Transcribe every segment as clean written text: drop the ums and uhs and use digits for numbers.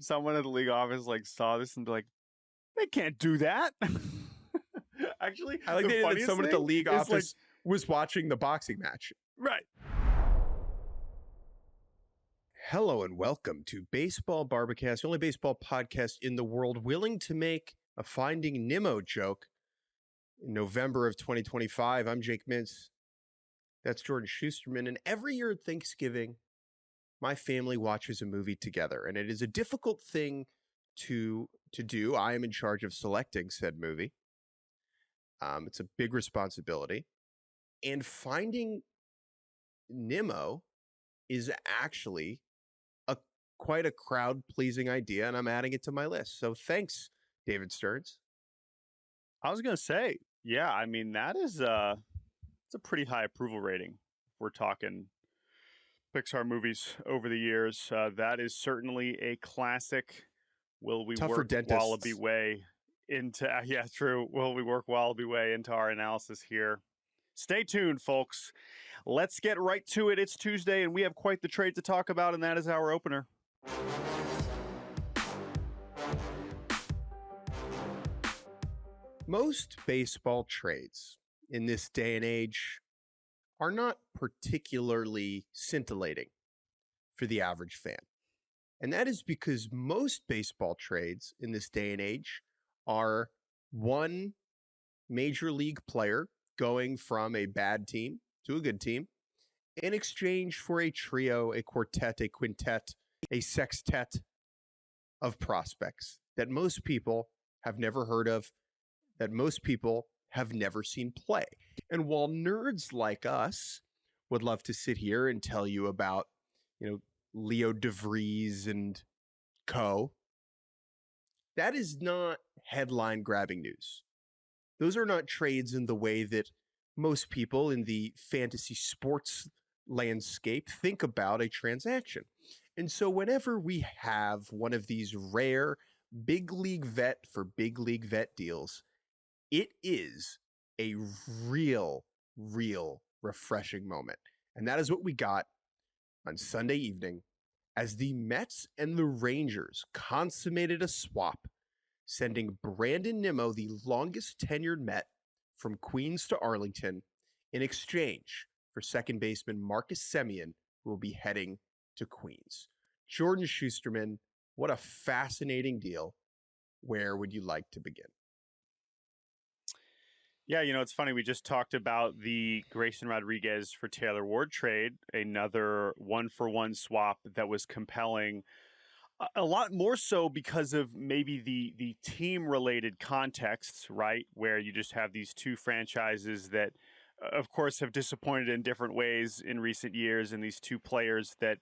someone at the league office like saw this and be like, they can't do that. Actually, I like that someone at the league office was watching the boxing match. Right. Hello and welcome to Baseball Barbacast, the only baseball podcast in the world willing to make a Finding Nimmo joke in November of 2025. I'm Jake Mintz. That's Jordan Shusterman. And every year at Thanksgiving, my family watches a movie together. And it is a difficult thing to do. I am in charge of selecting said movie. It's a big responsibility. And Finding Nimmo is actually quite a crowd-pleasing idea, and I'm adding it to my list. So thanks, David Stearns. I was going to say, yeah, I mean, that is it's a pretty high approval rating. We're talking Pixar movies over the years. That is certainly a classic. Will we work Wallaby way into... yeah, true. Will we work Wallaby way into our analysis here? Stay tuned, folks. Let's get right to it. It's Tuesday, and we have quite the trade to talk about, and that is our opener. Most baseball trades in this day and age are not particularly scintillating for the average fan. And that is because most baseball trades in this day and age are one major league player going from a bad team to a good team in exchange for a trio, a quartet, a quintet, a sextet of prospects that most people have never heard of, that most people have never seen play. And while nerds like us would love to sit here and tell you about, Leo DeVries and co., that is not headline grabbing news. Those are not trades in the way that most people in the fantasy sports landscape think about a transaction. And so whenever we have one of these rare big league vet for big league vet deals, it is a real refreshing moment. And that is what we got on Sunday evening as the Mets and the Rangers consummated a swap, sending Brandon Nimmo, the longest tenured Met, from Queens to Arlington in exchange for second baseman Marcus Semien, who will be heading to Queens. Jordan Shusterman, what a fascinating deal. Where would you like to begin? Yeah, it's funny. We just talked about the Grayson Rodriguez for Taylor Ward trade, another one-for-one swap that was compelling. A lot more so because of maybe the team-related contexts, right? Where you just have these two franchises that, of course, have disappointed in different ways in recent years, and these two players that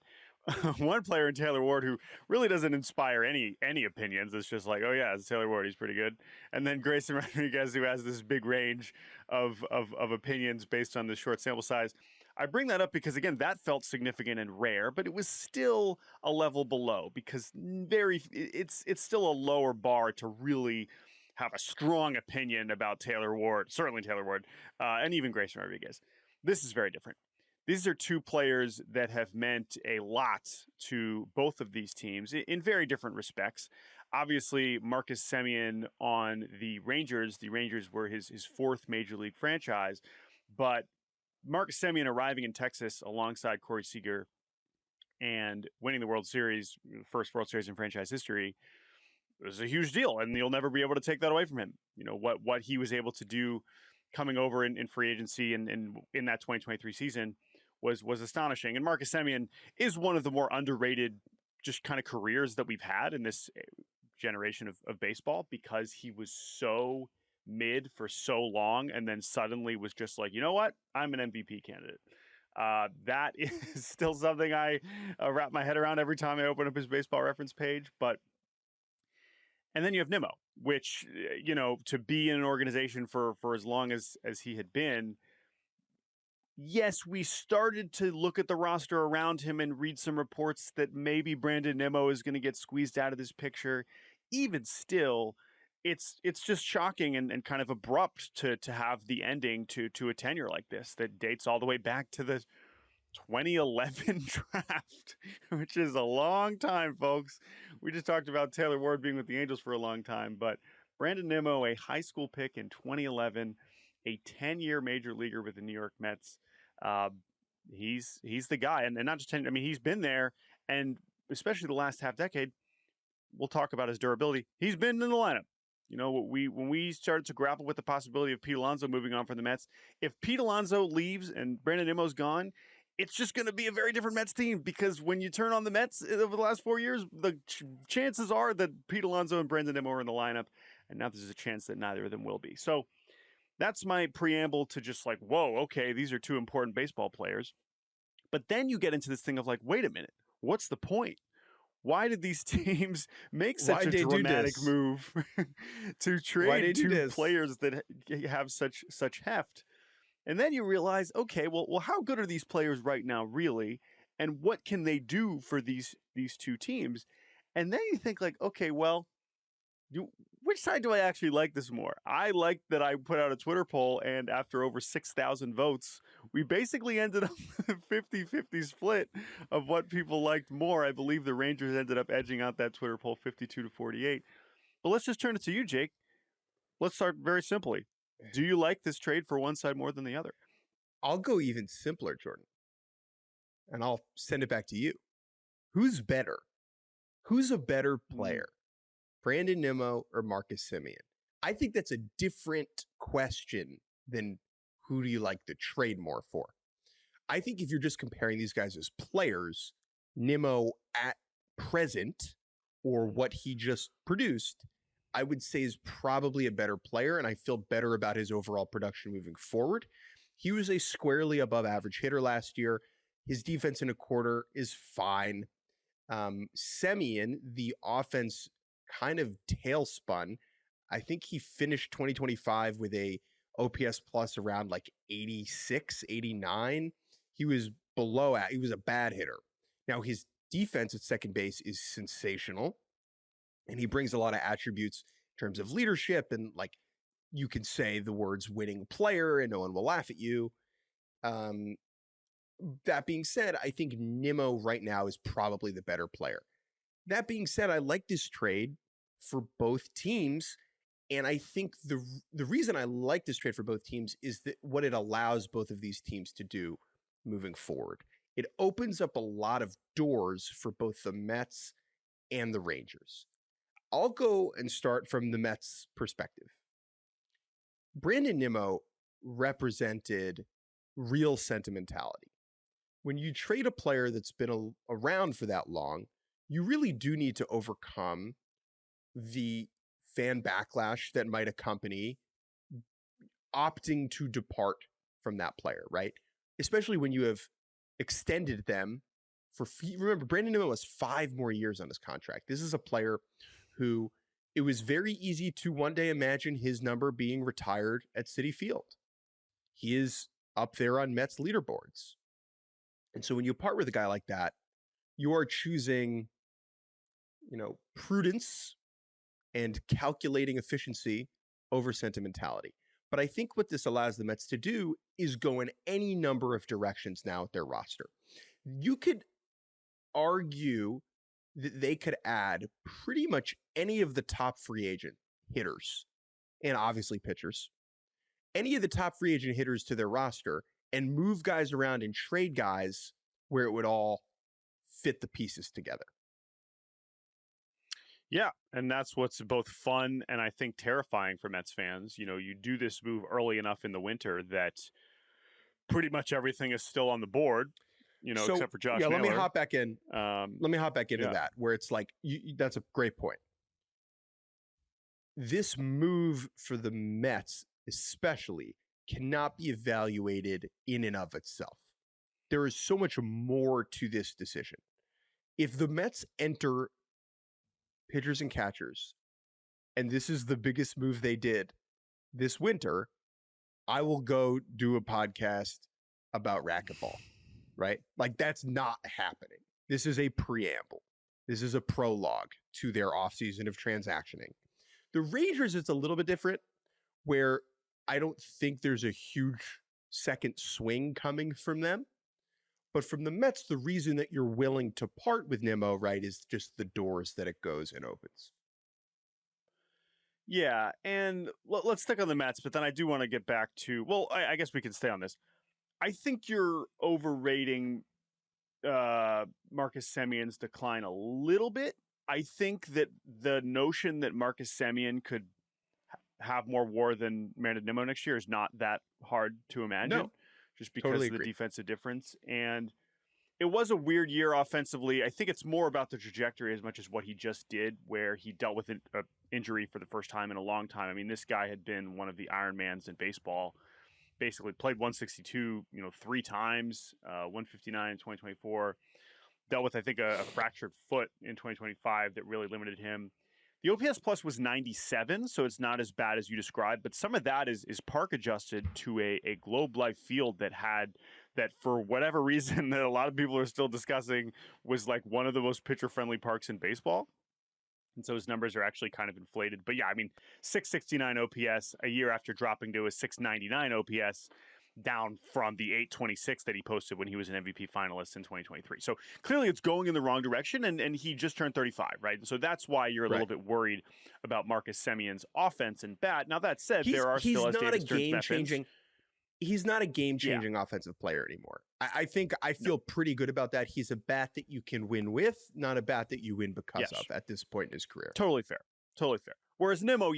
one player in Taylor Ward who really doesn't inspire any opinions. It's just like, oh yeah, it's Taylor Ward, he's pretty good. And then Grayson Rodriguez, who has this big range of opinions based on the short sample size. I bring that up because, again, that felt significant and rare, but it was still a level below because it's still a lower bar to really have a strong opinion about Taylor Ward, certainly Taylor Ward, and even Grayson Rodriguez. This is very different. These are two players that have meant a lot to both of these teams in very different respects. Obviously, Marcus Semien on the Rangers were his fourth major league franchise, but Marcus Semien arriving in Texas alongside Corey Seager and winning the World Series, first World Series in franchise history, was a huge deal, and you'll never be able to take that away from him. What he was able to do coming over in free agency and in that 2023 season was astonishing. And Marcus Semien is one of the more underrated just kind of careers that we've had in this generation of baseball because he was so mid for so long and then suddenly was just like, you know what? I'm an MVP candidate. That is still something I wrap my head around every time I open up his baseball reference page. And then you have Nimmo, which, to be in an organization for as long as he had been, yes, we started to look at the roster around him and read some reports that maybe Brandon Nimmo is going to get squeezed out of this picture. Even still, it's just shocking and kind of abrupt to have the ending to a tenure like this that dates all the way back to the 2011 draft, which is a long time, folks. We just talked about Taylor Ward being with the Angels for a long time, but Brandon Nimmo, a high school pick in 2011, a 10-year major leaguer with the New York Mets. He's the guy, and not just 10. I mean, he's been there, and especially the last half decade. We'll talk about his durability. He's been in the lineup. You know, when we started to grapple with the possibility of Pete Alonso moving on from the Mets, if Pete Alonso leaves and Brandon Nimmo's gone, it's just going to be a very different Mets team, because when you turn on the Mets over the last 4 years, the chances are that Pete Alonso and Brandon Nimmo are in the lineup, and now there's a chance that neither of them will be. So that's my preamble to just like, whoa, okay, these are two important baseball players. But then you get into this thing of like, wait a minute, what's the point? Why did these teams make such a dramatic move to trade two players that have such heft? And then you realize, okay, well, how good are these players right now, really? And what can they do for these two teams? And then you think like, okay, well, which side do I actually like this more? I like that I put out a Twitter poll, and after over 6,000 votes, we basically ended up with a 50-50 split of what people liked more. I believe the Rangers ended up edging out that Twitter poll 52-48. But let's just turn it to you, Jake. Let's start very simply. Do you like this trade for one side more than the other? I'll go even simpler, Jordan. And I'll send it back to you. Who's better? Who's a better player? Brandon Nimmo or Marcus Semien? I think that's a different question than who do you like the trade more for. I think if you're just comparing these guys as players, Nimmo at present or what he just produced, I would say is probably a better player, and I feel better about his overall production moving forward. He was a squarely above average hitter last year. His defense in a quarter is fine. Semien, the offense kind of tailspun. I think he finished 2025 with a OPS plus around like 86, 89. He was he was a bad hitter. Now his defense at second base is sensational, and he brings a lot of attributes in terms of leadership, and like you can say the words winning player and no one will laugh at you. That being said, I think Nimmo right now is probably the better player. That being said, I like this trade for both teams. And I think the reason I like this trade for both teams is that what it allows both of these teams to do moving forward. It opens up a lot of doors for both the Mets and the Rangers. I'll go and start from the Mets perspective. Brandon Nimmo represented real sentimentality. When you trade a player that's been around for that long, you really do need to overcome the fan backlash that might accompany opting to depart from that player, right? Especially when you have extended them for, remember, Brandon Nimmo has 5 more years on his contract. This is a player who it was very easy to one day imagine his number being retired at Citi Field. He is up there on Mets leaderboards. And so when you part with a guy like that, you are choosing, prudence and calculating efficiency over sentimentality. But I think what this allows the Mets to do is go in any number of directions now with their roster. You could argue that they could add pretty much any of the top free agent hitters, and obviously pitchers, any of the top free agent hitters to their roster and move guys around and trade guys where it would all fit the pieces together. Yeah, and that's what's both fun and I think terrifying for Mets fans. You do this move early enough in the winter that pretty much everything is still on the board, except for Josh Naylor. Let me hop back in. Let me hop back into that, where it's like, that's a great point. This move for the Mets especially cannot be evaluated in and of itself. There is so much more to this decision. If the Mets enter pitchers and catchers, and this is the biggest move they did this winter, I will go do a podcast about racquetball, right? Like, that's not happening. This is a preamble. This is a prologue to their offseason of transactioning. The Rangers, it's a little bit different, where I don't think there's a huge second swing coming from them. But from the Mets, the reason that you're willing to part with Nimmo, right, is just the doors that it goes and opens. Yeah, and let's stick on the Mets, but then I do want to get back to, well, I guess we can stay on this. I think you're overrating Marcus Semien's decline a little bit. I think that the notion that Marcus Semien could have more WAR than Brandon Nimmo next year is not that hard to imagine, just because totally of the agree. defensive difference. And it was a weird year offensively. I think it's more about the trajectory as much as what he just did, where he dealt with an injury for the first time in a long time. I mean, this guy had been one of the Ironmans in baseball. Basically played 162, 3 times, 159 in 2024. Dealt with, I think, a fractured foot in 2025 that really limited him. The OPS plus was 97, so it's not as bad as you described, but some of that is park adjusted to a Globe Life field that for whatever reason that a lot of people are still discussing was like one of the most pitcher friendly parks in baseball. And so his numbers are actually kind of inflated. But yeah, I mean, 669 OPS a year after dropping to a 699 OPS, down from the 826 that he posted when he was an MVP finalist in 2023. So clearly it's going in the wrong direction, and he just turned 35, right? So that's why you're a little bit worried about Marcus Semien's offense and bat. Now, that said, there are still, as Davis turns methods. He's not a game-changing offensive player anymore. I think I feel pretty good about that. He's a bat that you can win with, not a bat that you win because of at this point in his career. Totally fair. Totally fair. Whereas Nimmo,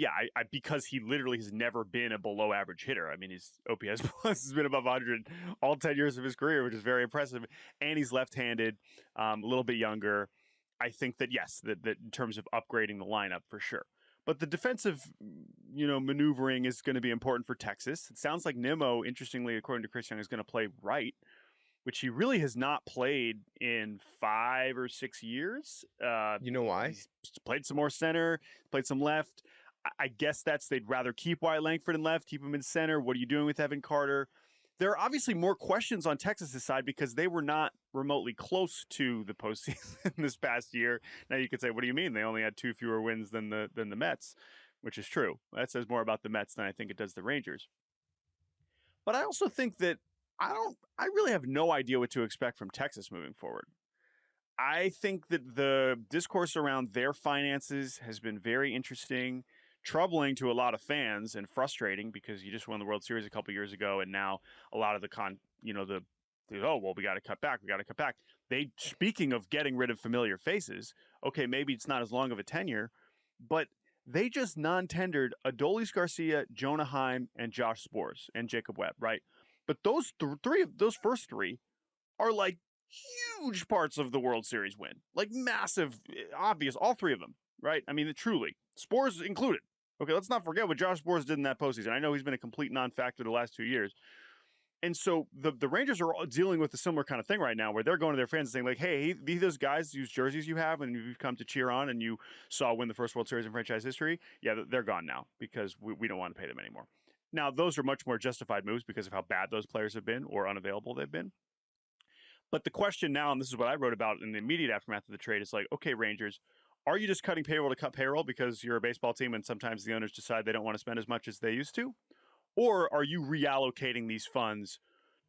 because he literally has never been a below average hitter. I mean, his OPS plus has been above 100 all 10 years of his career, which is very impressive. And he's left-handed, a little bit younger. I think that, yes, that in terms of upgrading the lineup, for sure. But the defensive, maneuvering is going to be important for Texas. It sounds like Nimmo, interestingly, according to Chris Young, is going to play right, which he really has not played in 5 or 6 years. You know why? He's played some more center, played some left. I guess they'd rather keep Wyatt Langford in left, keep him in center. What are you doing with Evan Carter? There are obviously more questions on Texas' side because they were not remotely close to the postseason this past year. Now you could say, what do you mean? They only had 2 fewer wins than the Mets, which is true. That says more about the Mets than I think it does the Rangers. But I also think that I really have no idea what to expect from Texas moving forward. I think that the discourse around their finances has been very interesting, troubling to a lot of fans, and frustrating because you just won the World Series a couple years ago, and now a lot of the we got to cut back. Speaking of getting rid of familiar faces, okay, maybe it's not as long of a tenure, but they just non-tendered Adolis Garcia, Jonah Heim, and Josh Sborz, and Jacob Webb, right? But those first three are like huge parts of the World Series win, like massive, obvious, all 3 of them, right? I mean, truly, Sborz included. Okay, let's not forget what Josh Sborz did in that postseason. I know he's been a complete non-factor the last 2 years. And so the Rangers are dealing with a similar kind of thing right now where they're going to their fans and saying, like, hey, those guys whose jerseys you have and you've come to cheer on and you saw win the first World Series in franchise history, they're gone now because we don't want to pay them anymore. Now, those are much more justified moves because of how bad those players have been or unavailable they've been. But the question now, and this is what I wrote about in the immediate aftermath of the trade, is like, okay, Rangers, are you just cutting payroll to cut payroll because you're a baseball team and sometimes the owners decide they don't want to spend as much as they used to? Or are you reallocating these funds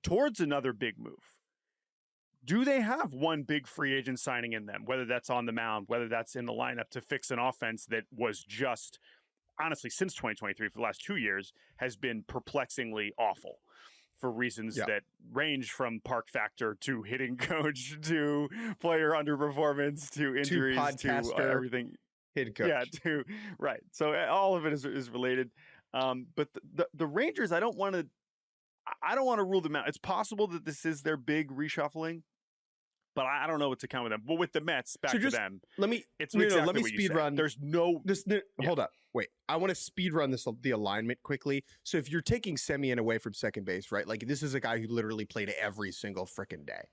towards another big move? Do they have one big free agent signing in them, whether that's on the mound, whether that's in the lineup to fix an offense that was just, honestly, since 2023, for the last 2 years, has been perplexingly awful for reasons that range from park factor to hitting coach to player underperformance to injuries to everything. Hit coach. Yeah, right. So all of it is related. But the Rangers, I don't want to rule them out. It's possible that this is their big reshuffling, but I don't know what to count with them. But with the Mets, back to them. Let me speed run. There's no. Hold up. Wait. I want to speed run the alignment quickly. So if you're taking Semien away from second base, right? Like this is a guy who literally played every single freaking day.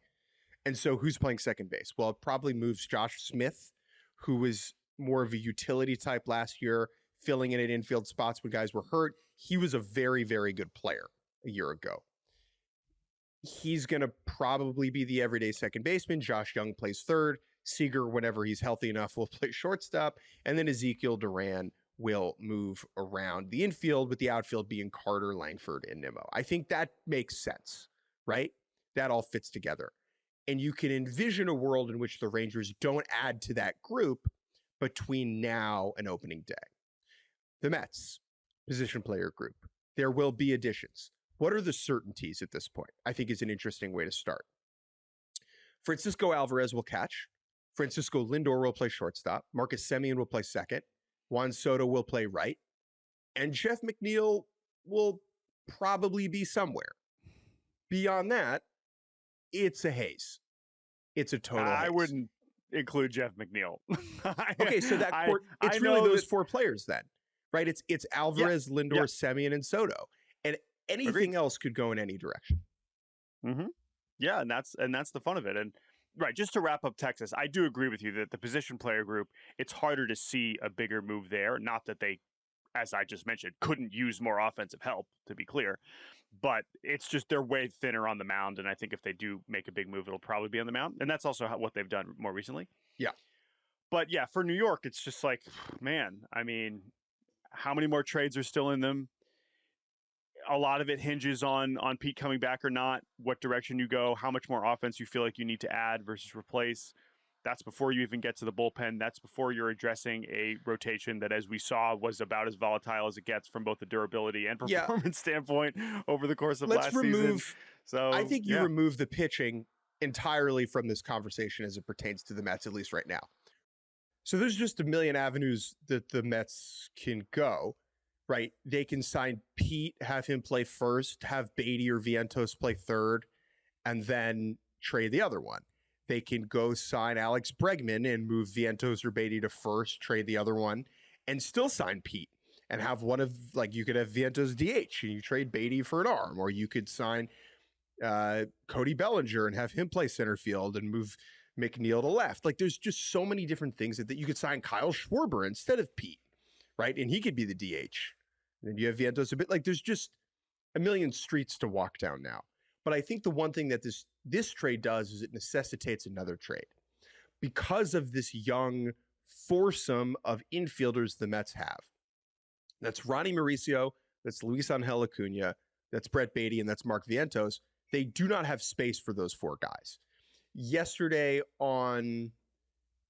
And so who's playing second base? Well, it probably moves Josh Smith, who was more of a utility type last year, filling in at infield spots when guys were hurt. He was a very, very good player a year ago. He's going to probably be the everyday second baseman. Josh Young plays third. Seager, whenever he's healthy enough, will play shortstop. And then Ezekiel Duran will move around the infield, with the outfield being Carter, Langford, and Nimmo. I think that makes sense, right? That all fits together. And you can envision a world in which the Rangers don't add to that group between now and opening day. The Mets, position player group. There will be additions. What are the certainties at this point? I think is an interesting way to start. Francisco Alvarez will catch. Francisco Lindor will play shortstop. Marcus Semien will play second. Juan Soto will play right. And Jeff McNeil will probably be somewhere. Beyond that, it's a haze. It's a total haze. I wouldn't include Jeff McNeil. Okay, so that court, it's really those four players then, right? It's Alvarez, Lindor, Semien, and Soto. And anything else could go in any direction. Mm-hmm. Yeah, and that's the fun of it. And right, just to wrap up Texas, I do agree with you that the position player group, it's harder to see a bigger move there. Not that they, as I just mentioned, couldn't use more offensive help, to be clear. But it's just they're way thinner on the mound, and I think if they do make a big move, it'll probably be on the mound. And that's also what they've done more recently. Yeah. But yeah, for New York, it's just like, man, I mean, how many more trades are still in them? A lot of it hinges on Pete coming back or not, what direction you go, how much more offense you feel like you need to add versus replace. That's before you even get to the bullpen. That's before you're addressing a rotation that, as we saw, was about as volatile as it gets from both the durability and performance standpoint over the course of last season. So I think you remove the pitching entirely from this conversation as it pertains to the Mets, at least right now. So there's just a million avenues that the Mets can go, right? They can sign Pete, have him play first, have Beatty or Vientos play third, and then trade the other one. They can go sign Alex Bregman and move Vientos or Beatty to first, trade the other one, and still sign Pete and have one of, like, you could have Vientos DH and you trade Beatty for an arm, or you could sign Cody Bellinger and have him play center field and move McNeil to left. Like, there's just so many different things that you could sign Kyle Schwarber instead of Pete, right? And he could be the DH. And then you have Vientos a bit, like, there's just a million streets to walk down now. But I think the one thing that this trade does is it necessitates another trade. Because of this young foursome of infielders the Mets have. That's Ronnie Mauricio, that's Luis Angel Acuna, that's Brett Beatty, and that's Mark Vientos. They do not have space for those four guys. Yesterday on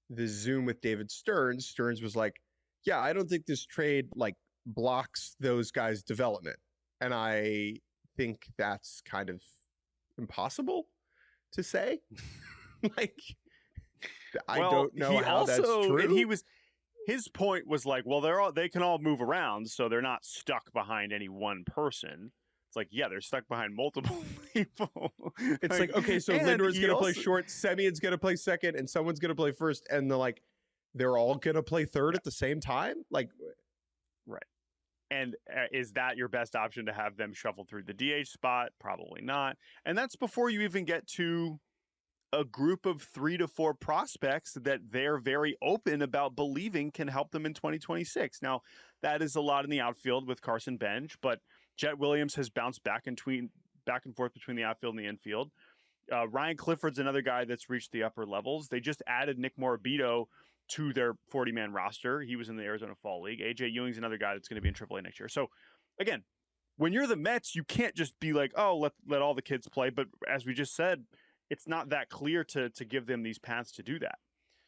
the Zoom with David Stearns was like, yeah, I don't think this trade, like, blocks those guys' development. And I think that's kind of impossible to say. Like, I don't know how that's true. And his point was like, well, they can all move around, so they're not stuck behind any one person. It's like, yeah, they're stuck behind multiple people. It's like, okay, so Lindor's going to play short, Semien's going to play second, and someone's going to play first, and they're all going to play third at the same time? Like, right. And is that your best option, to have them shuffle through the DH spot? Probably not. And that's before you even get to a group of 3 to 4 prospects that they're very open about believing can help them in 2026. Now, that is a lot in the outfield with Carson Bench, but Jet Williams has bounced back and forth between the outfield and the infield. Ryan Clifford's another guy that's reached the upper levels. They just added Nick Morabito to their 40-man roster. He was in the Arizona Fall League. AJ Ewing's another guy that's going to be in AAA next year. So, again, when you're the Mets, you can't just be like, oh, let all the kids play. But as we just said, it's not that clear to give them these paths to do that.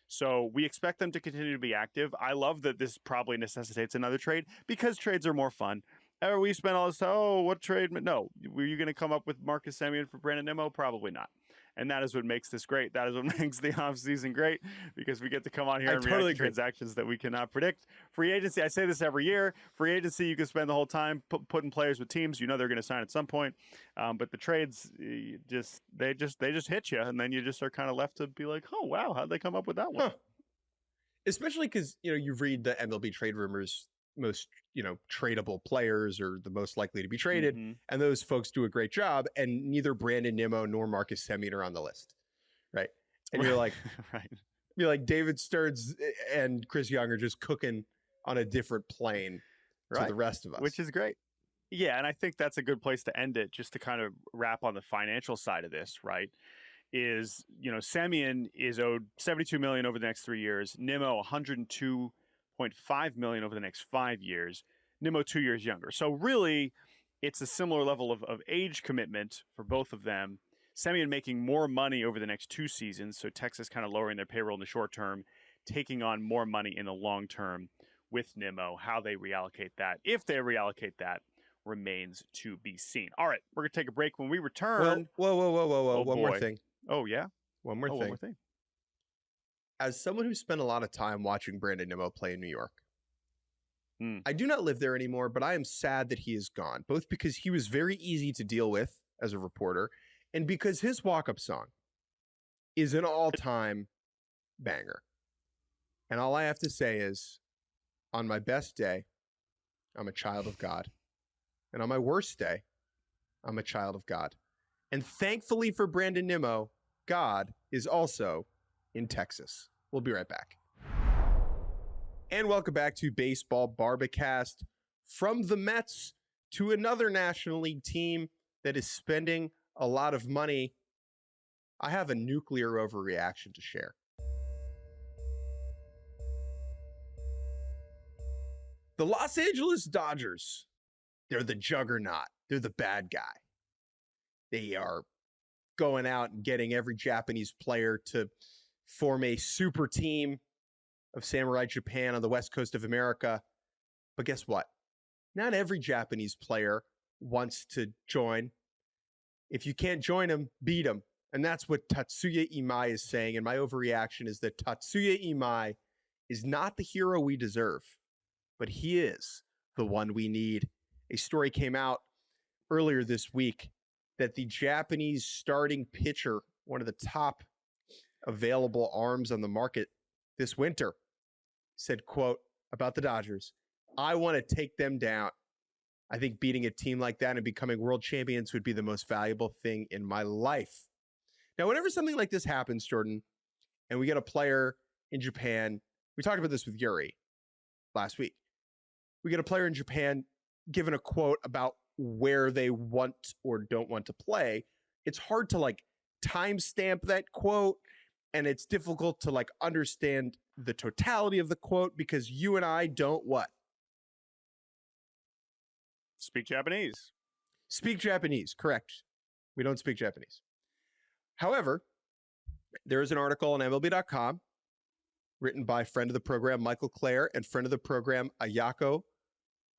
So we expect them to continue to be active. I love that this probably necessitates another trade, because trades are more fun. We spent all this time, what trade? No. Were you going to come up with Marcus Semien for Brandon Nimmo? Probably not. And that is what makes this great. That is what makes the offseason great, because we get to come on here and react to transactions that we cannot predict. Free agency, I say this every year. Free agency, you can spend the whole time putting players with teams you know they're going to sign at some point. But the trades, they just hit you, and then you just are kind of left to be like, oh, wow, how'd they come up with that one? Huh. Especially because, you read the MLB trade rumors, most, tradable players are the most likely to be traded. Mm-hmm. And those folks do a great job. And neither Brandon Nimmo nor Marcus Semien are on the list. Right. And you're like, right. You're like, David Stearns and Chris Young are just cooking on a different plane to the rest of us. Which is great. Yeah. And I think that's a good place to end it, just to kind of wrap on the financial side of this, right? Is, Semien is owed $72 million over the next 3 years. Nimmo, $102.5 million over the next 5 years. Nimmo 2 years younger. So really, it's a similar level of age commitment for both of them. Semien making more money over the next 2 seasons, so Texas kind of lowering their payroll in the short term, taking on more money in the long term with Nimmo. How they reallocate that, if they reallocate that, remains to be seen. All right, we're going to take a break. When we return... Whoa. Oh, One more boy. thing. Oh, yeah? One more thing. As someone who spent a lot of time watching Brandon Nimmo play in New York, I do not live there anymore, but I am sad that he is gone, both because he was very easy to deal with as a reporter and because his walk-up song is an all-time banger. And all I have to say is, on my best day, I'm a child of God. And on my worst day, I'm a child of God. And thankfully for Brandon Nimmo, God is also in Texas. We'll be right back. And welcome back to Baseball Barbacast. From the Mets to another National League team that is spending a lot of money, I have a nuclear overreaction to share. The Los Angeles Dodgers, they're the juggernaut. They're the bad guy. They are going out and getting every Japanese player to form a super team of Samurai Japan on the west coast of America. But guess what? Not every Japanese player wants to join. If you can't join them, beat them. And that's what Tatsuya Imai is saying. And my overreaction is that Tatsuya Imai is not the hero we deserve, but he is the one we need. A story came out earlier this week that the Japanese starting pitcher, one of the top available arms on the market this winter, said, quote, about the Dodgers, I want to take them down. I think beating a team like that and becoming world champions would be the most valuable thing in my life. Now, whenever something like this happens, Jordan, and we get a player in Japan, we talked about this with Yuri last week. We get a player in Japan given a quote about where they want or don't want to play. It's hard to like timestamp that quote, and it's difficult to like understand the totality of the quote because you and I don't what? Speak Japanese. Speak Japanese, correct. We don't speak Japanese. However, there is an article on MLB.com written by friend of the program, Michael Clare, and friend of the program, Ayako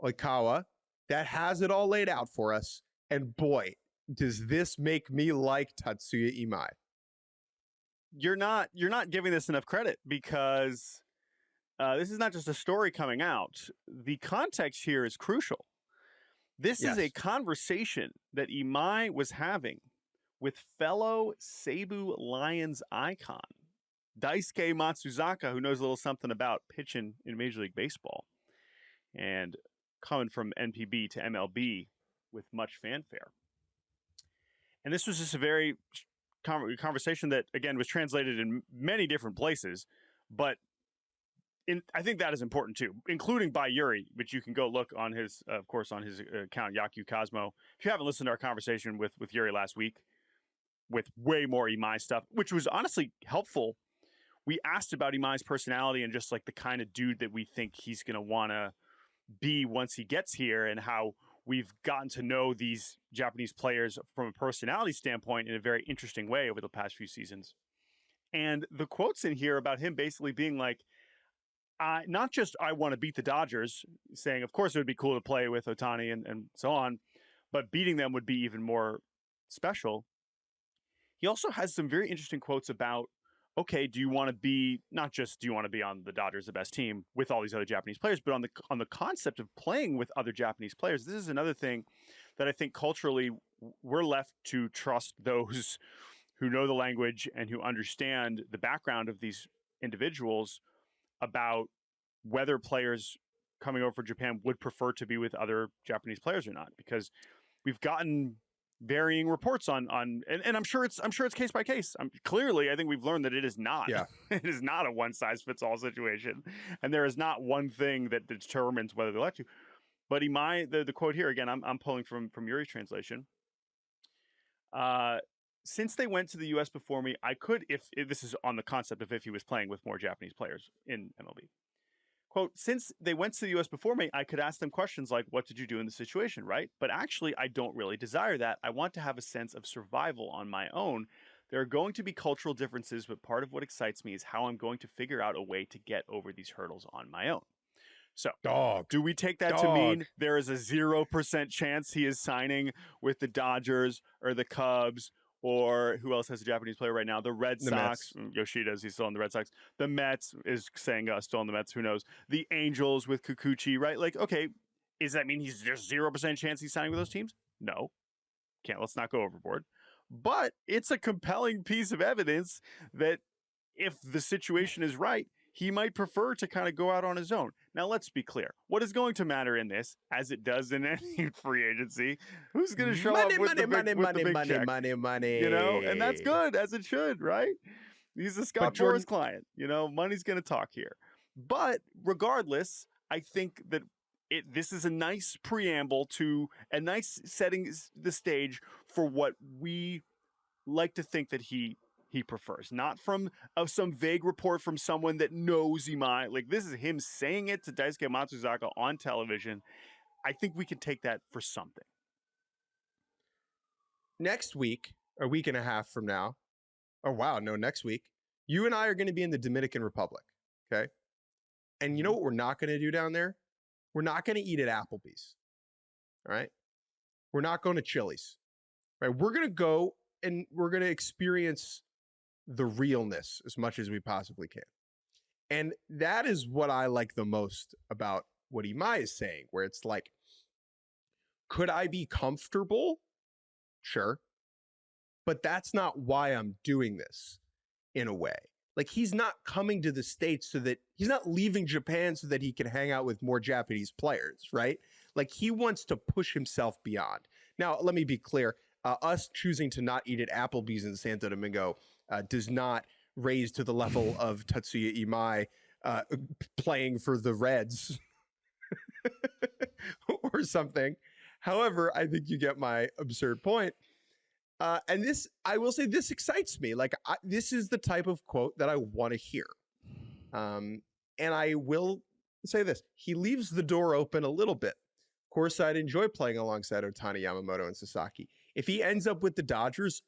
Oikawa, that has it all laid out for us. And boy, does this make me like Tatsuya Imai. You're not giving this enough credit because this is not just a story coming out. The context here is crucial. This is a conversation that Imai was having with fellow Seibu Lions icon, Daisuke Matsuzaka, who knows a little something about pitching in Major League Baseball, and coming from NPB to MLB with much fanfare. And this was just a very conversation that, again, was translated in many different places, but I think that is important too, including by Yuri, which you can go look on his, of course, on his account, Yaku Cosmo. If you haven't listened to our conversation with Yuri last week, with way more Imai stuff, which was honestly helpful. We asked about Imai's personality and just like the kind of dude that we think he's going to want to be once he gets here, and how we've gotten to know these Japanese players from a personality standpoint in a very interesting way over the past few seasons. And the quotes in here about him basically being like, not just I want to beat the Dodgers, saying, of course, it would be cool to play with Ohtani and so on, but beating them would be even more special. He also has some very interesting quotes about, okay, do you want to be, not just do you want to be on the Dodgers, the best team, with all these other Japanese players, but on the concept of playing with other Japanese players. This is another thing that I think culturally we're left to trust those who know the language and who understand the background of these individuals about whether players coming over from Japan would prefer to be with other Japanese players or not, because we've gotten varying reports on and I'm sure it's case by case. Clearly, I think we've learned that it is not. Yeah. It is not a one size fits all situation, and there is not one thing that determines whether they like to. But Imai, the quote here again, I'm pulling from Yuri's translation. Since they went to the U.S. before me, I could, if this is on the concept of if he was playing with more Japanese players in MLB. quote, since they went to the U.S. before me, I could ask them questions like, what did you do in the situation, right? But actually, I don't really desire that. I want to have a sense of survival on my own. There are going to be cultural differences, but part of what excites me is how I'm going to figure out a way to get over these hurdles on my own. So, do we take that to mean there is a 0% chance he is signing with the Dodgers or the Cubs, or who else has a Japanese player right now? The Red Sox. Yoshida's, he's still on the Red Sox. The Mets is saying still on the Mets. Who knows? The Angels with Kikuchi, right? Like, okay, does that mean there's 0% chance he's signing with those teams? No. Let's not go overboard. But it's a compelling piece of evidence that if the situation is right, he might prefer to kind of go out on his own. Now, let's be clear. What is going to matter in this, as it does in any free agency, who's going to show up with the big check? Money. You know, and that's good, as it should, right? He's a Scott Boras client. You know, money's going to talk here. But regardless, I think that this is a nice preamble to a nice setting the stage for what we like to think that he prefers, not from some vague report from someone that knows Imai. Like, this is him saying it to Daisuke Matsuzaka on television. I think we can take that for something. Next week, a week and a half from now, next week, you and I are going to be in the Dominican Republic, okay? And you know what we're not going to do down there? We're not going to eat at Applebee's, all right? We're not going to Chili's, right? We're going to go and we're going to experience the realness as much as we possibly can. And that is what I like the most about what Imai is saying, where it's like, could I be comfortable? Sure. But that's not why I'm doing this in a way. Like, he's not coming to the States so that he's not leaving Japan so that he can hang out with more Japanese players, right? Like, he wants to push himself beyond. Now, let me be clear. Us choosing to not eat at Applebee's in Santo Domingo does not raise to the level of Tatsuya Imai playing for the Reds or something. However, I think you get my absurd point. And this, I will say, this excites me. Like, this is the type of quote that I want to hear. And I will say this. He leaves the door open a little bit. Of course, I'd enjoy playing alongside Ohtani, Yamamoto, and Sasaki. If he ends up with the Dodgers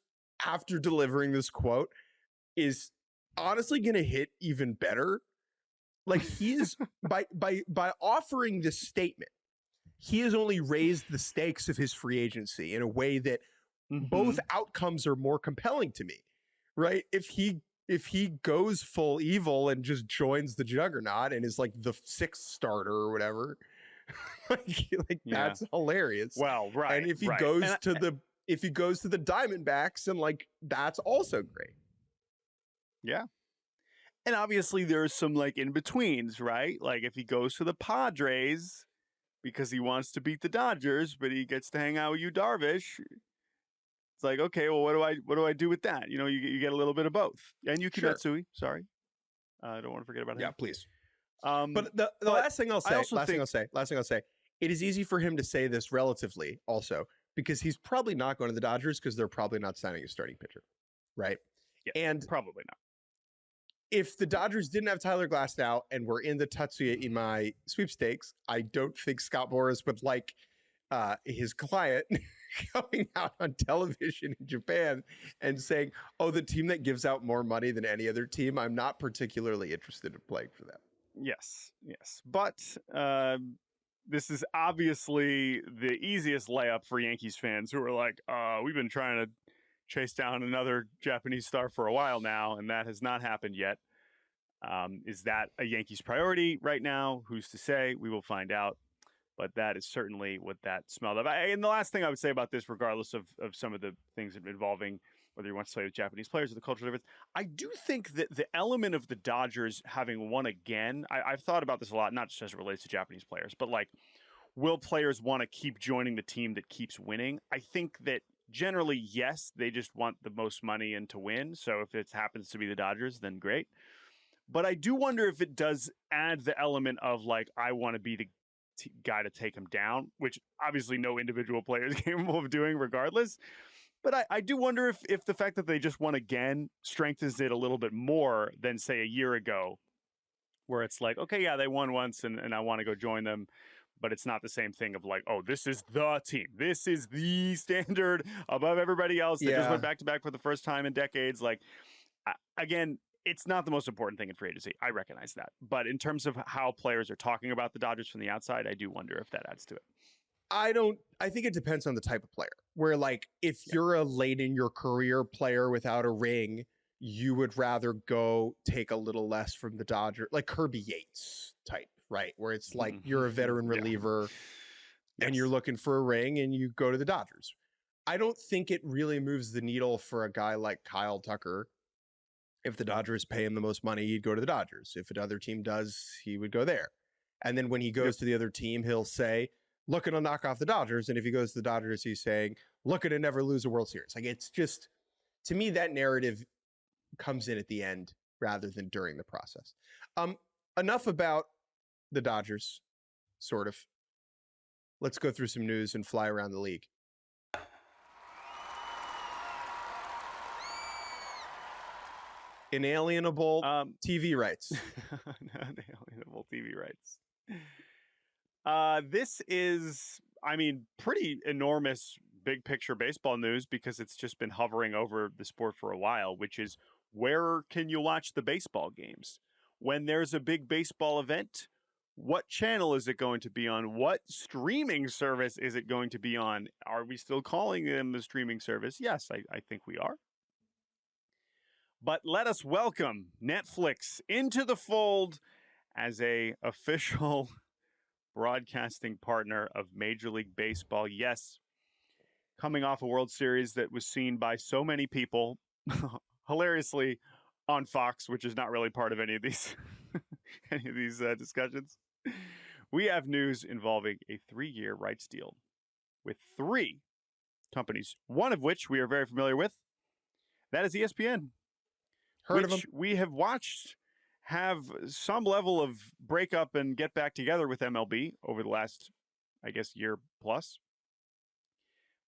after delivering this quote, is honestly going to hit even better. Like, he is, by offering this statement, he has only raised the stakes of his free agency in a way that both outcomes are more compelling to me, right? If he goes full evil and just joins the juggernaut and is like the 6th starter or whatever, that's hilarious. Well, right. And if he goes to the Diamondbacks, and like, that's also great. Yeah. And obviously there's some like in betweens, right? Like, if he goes to the Padres because he wants to beat the Dodgers, but he gets to hang out with you, Darvish. It's like, okay, well, what do I do with that? You know, you get a little bit of both. And Yuki Matsui, sorry. I don't want to forget about him. Yeah, please. But the last thing I'll say, it is easy for him to say this relatively also, because he's probably not going to the Dodgers because they're probably not signing a starting pitcher, right? Yeah, and probably not. If the Dodgers didn't have Tyler Glasnow and were in the Tatsuya Imai sweepstakes, I don't think Scott Boras would like his client going out on television in Japan and saying, oh, the team that gives out more money than any other team, I'm not particularly interested in playing for them. Yes. But this is obviously the easiest layup for Yankees fans who are like, we've been trying to chase down another Japanese star for a while now, and that has not happened yet. Is that a Yankees priority right now? Who's to say? We will find out. But that is certainly what that smelled of. And the last thing I would say about this, regardless of some of the things involving whether he wants to play with Japanese players or the cultural difference, I do think that the element of the Dodgers having won again, I've thought about this a lot, not just as it relates to Japanese players, but like, will players want to keep joining the team that keeps winning? I think that generally, yes, they just want the most money and to win. So if it happens to be the Dodgers, then great. But I do wonder if it does add the element of like, I want to be the guy to take him down, which obviously no individual player is capable of doing regardless. But I do wonder if the fact that they just won again strengthens it a little bit more than, say, a year ago where it's like, okay, yeah, they won once and I want to go join them. But it's not the same thing of like, oh, this is the team. This is the standard above everybody else. They just went back to back for the first time in decades. Like, again, it's not the most important thing in free agency. I recognize that. But in terms of how players are talking about the Dodgers from the outside, I do wonder if that adds to it. I think it depends on the type of player. Where like if you're a late in your career player without a ring, you would rather go take a little less from the Dodgers, like Kirby Yates type, right? Where it's like you're a veteran reliever and you're looking for a ring and you go to the Dodgers. I don't think it really moves the needle for a guy like Kyle Tucker. If the Dodgers pay him the most money, he'd go to the Dodgers. If another team does, he would go there. And then when he goes to the other team, he'll say, looking to knock off the Dodgers. And if he goes to the Dodgers, he's saying, looking to never lose a World Series. Like, it's just, to me, that narrative comes in at the end rather than during the process. Enough about the Dodgers, sort of. Let's go through some news and fly around the league. Inalienable TV rights. Inalienable TV rights. This is, I mean, pretty enormous big picture baseball news because it's just been hovering over the sport for a while, which is where can you watch the baseball games? When there's a big baseball event, what channel is it going to be on? What streaming service is it going to be on? Are we still calling them the streaming service? Yes, I think we are. But let us welcome Netflix into the fold as a official broadcasting partner of Major League Baseball. Yes, coming off a World Series that was seen by so many people, hilariously, on Fox, which is not really part of any of these discussions. We have news involving a 3-year rights deal with 3 companies, one of which we are very familiar with. That is ESPN. Heard of them. We have watched have some level of breakup and get back together with MLB over the last, I guess, year plus.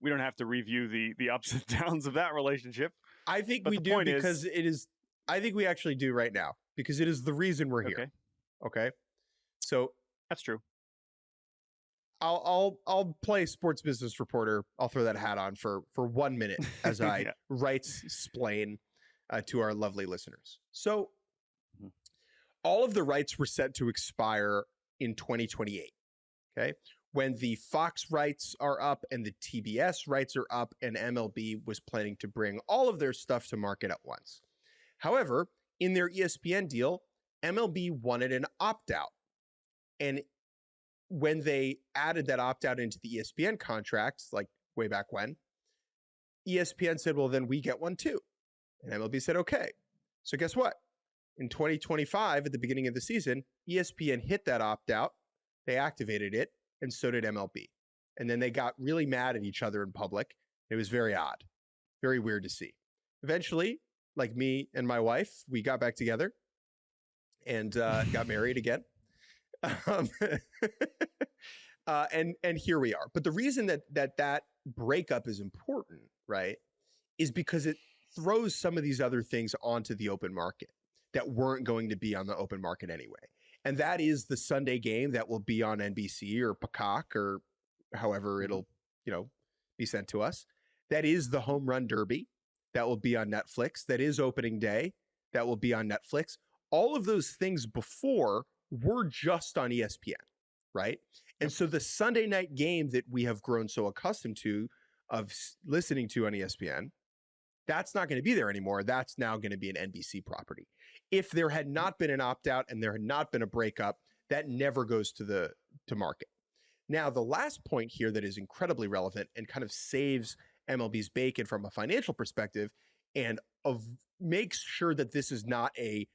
We don't have to review the ups and downs of that relationship. I think we do because it is. I think we actually do right now because it is the reason we're here. Okay. So that's true. I'll play sports business reporter. I'll throw that hat on for 1 minute as I rights explain to our lovely listeners. So all of the rights were set to expire in 2028. Okay. When the Fox rights are up and the TBS rights are up, and MLB was planning to bring all of their stuff to market at once. However, in their ESPN deal, MLB wanted an opt-out. And when they added that opt-out into the ESPN contract, like way back when, ESPN said, well, then we get one too. And MLB said, okay. So guess what? In 2025, at the beginning of the season, ESPN hit that opt-out. They activated it, and so did MLB. And then they got really mad at each other in public. It was very odd, very weird to see. Eventually, like me and my wife, we got back together and got married again. And here we are. But the reason that breakup is important, right, is because it throws some of these other things onto the open market that weren't going to be on the open market anyway. And that is the Sunday game that will be on NBC or Peacock or however it'll, be sent to us. That is the Home Run Derby that will be on Netflix. That is opening day that will be on Netflix. All of those things before were just on ESPN, right? And so the Sunday night game that we have grown so accustomed to of listening to on ESPN, that's not going to be there anymore. That's now going to be an NBC property. If there had not been an opt-out and there had not been a breakup, that never goes to market. Now, the last point here that is incredibly relevant and kind of saves MLB's bacon from a financial perspective and makes sure that this is not a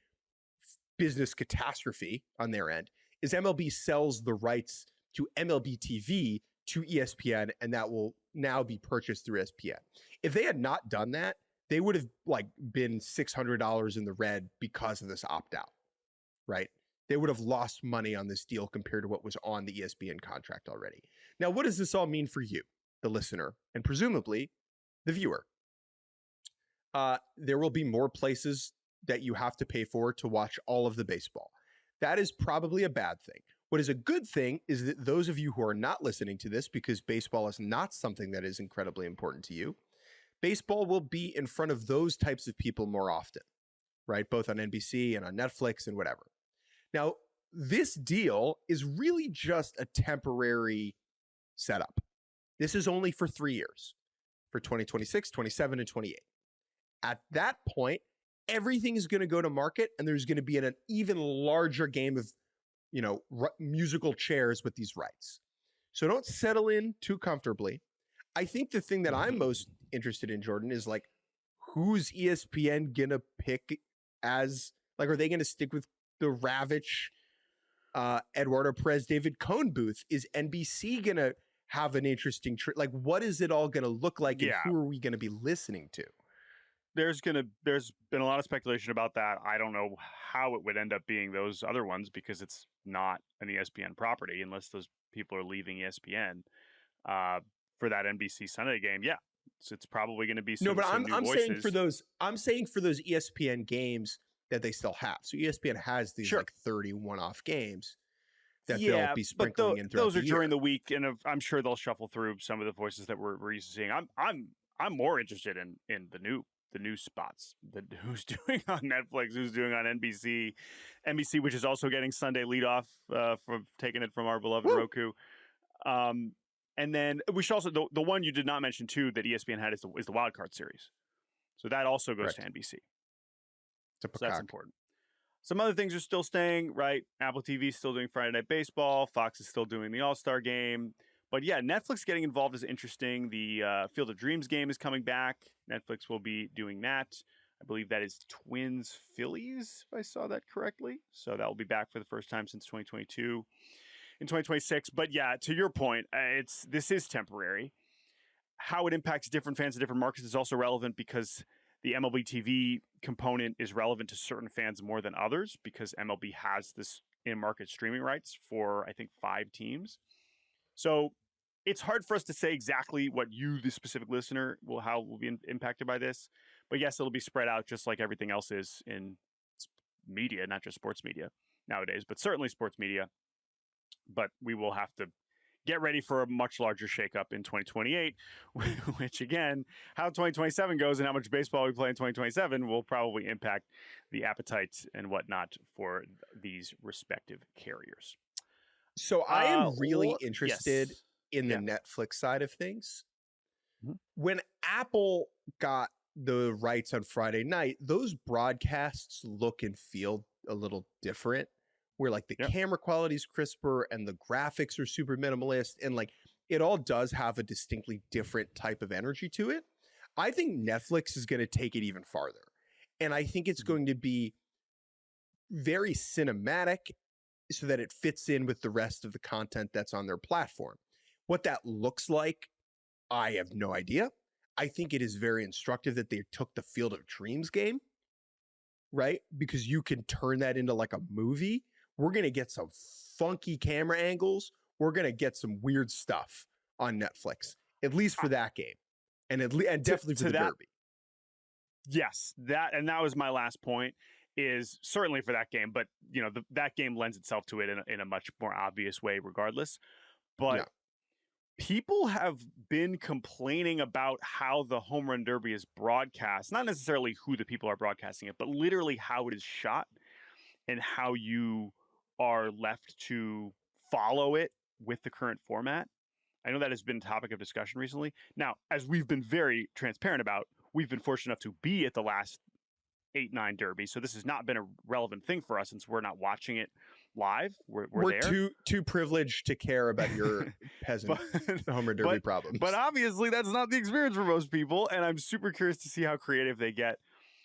business catastrophe on their end is MLB sells the rights to MLB TV to ESPN, and that will now be purchased through ESPN. If they had not done that, they would have been $600 in the red because of this opt-out, right? They would have lost money on this deal compared to what was on the ESPN contract already. Now, what does this all mean for you, the listener, and presumably the viewer? There will be more places that you have to pay for to watch all of the baseball. That is probably a bad thing. What is a good thing is that those of you who are not listening to this, because baseball is not something that is incredibly important to you, baseball will be in front of those types of people more often, right? Both on NBC and on Netflix and whatever. Now, this deal is really just a temporary setup. This is only for 3 years, for 2026, 27, and 28. At that point, everything is going to go to market, and there's going to be an even larger game of, musical chairs with these rights. So don't settle in too comfortably. I think the thing that I'm most interested in, Jordan, is like, who's ESPN going to pick as, like, are they going to stick with the Ravitch, Eduardo Perez, David Cohn booth? Is NBC going to have an interesting like, what is it all going to look like, and who are we going to be listening to? There's been a lot of speculation about that. I don't know how it would end up being those other ones, because it's not an ESPN property unless those people are leaving ESPN for that NBC Sunday game. Yeah, it's probably going to be some, new voices. I'm saying for those ESPN games that they still have. So ESPN has these like 30 one-off games that they'll be sprinkling in throughout those the are year. during the week, and I'm sure they'll shuffle through some of the voices that we're used to seeing. I'm more interested in the new spots, who's doing on Netflix, who's doing on NBC, which is also getting Sunday leadoff from taking it from our beloved Roku. And then we should also, the one you did not mention too that ESPN had is the Wild Card series. So that also goes to NBC. So that's important. Some other things are still staying, right? Apple TV is still doing Friday Night Baseball. Fox is still doing the All-Star Game. But yeah, Netflix getting involved is interesting. The Field of Dreams game is coming back. Netflix will be doing that. I believe that is Twins Phillies, if I saw that correctly. So that will be back for the first time since 2022 in 2026. But yeah, to your point, this is temporary. How it impacts different fans in different markets is also relevant, because the MLB TV component is relevant to certain fans more than others, because MLB has this in-market streaming rights for, I think, 5 teams. So it's hard for us to say exactly what you, the specific listener, will be impacted by this. But yes, it'll be spread out just like everything else is in media, not just sports media nowadays, but certainly sports media. But we will have to get ready for a much larger shakeup in 2028, which again, how 2027 goes and how much baseball we play in 2027 will probably impact the appetite and whatnot for these respective carriers. So I am really interested in the Netflix side of things. Mm-hmm. When Apple got the rights on Friday night, those broadcasts look and feel a little different, where like the camera quality is crisper and the graphics are super minimalist, and like it all does have a distinctly different type of energy to it. I think Netflix is going to take it even farther. And I think it's going to be very cinematic, so that it fits in with the rest of the content that's on their platform. What that looks like, I have no idea. I think it is very instructive that they took the Field of Dreams game, right? Because you can turn that into like a movie. We're going to get some funky camera angles. We're going to get some weird stuff on Netflix, at least for that game. And definitely for the Derby. Yes, that was my last point. Is certainly for that game, but that game lends itself to it in a much more obvious way regardless. But people have been complaining about how the Home Run Derby is broadcast, not necessarily who the people are broadcasting it, but literally how it is shot and how you are left to follow it with the current format. I know that has been a topic of discussion recently. Now, as we've been very transparent about, we've been fortunate enough to be at the last 8-9 Derby, so this has not been a relevant thing for us since we're not watching it live. We're there. too privileged to care about your peasant Homer Derby problems. But obviously, that's not the experience for most people, and I'm super curious to see how creative they get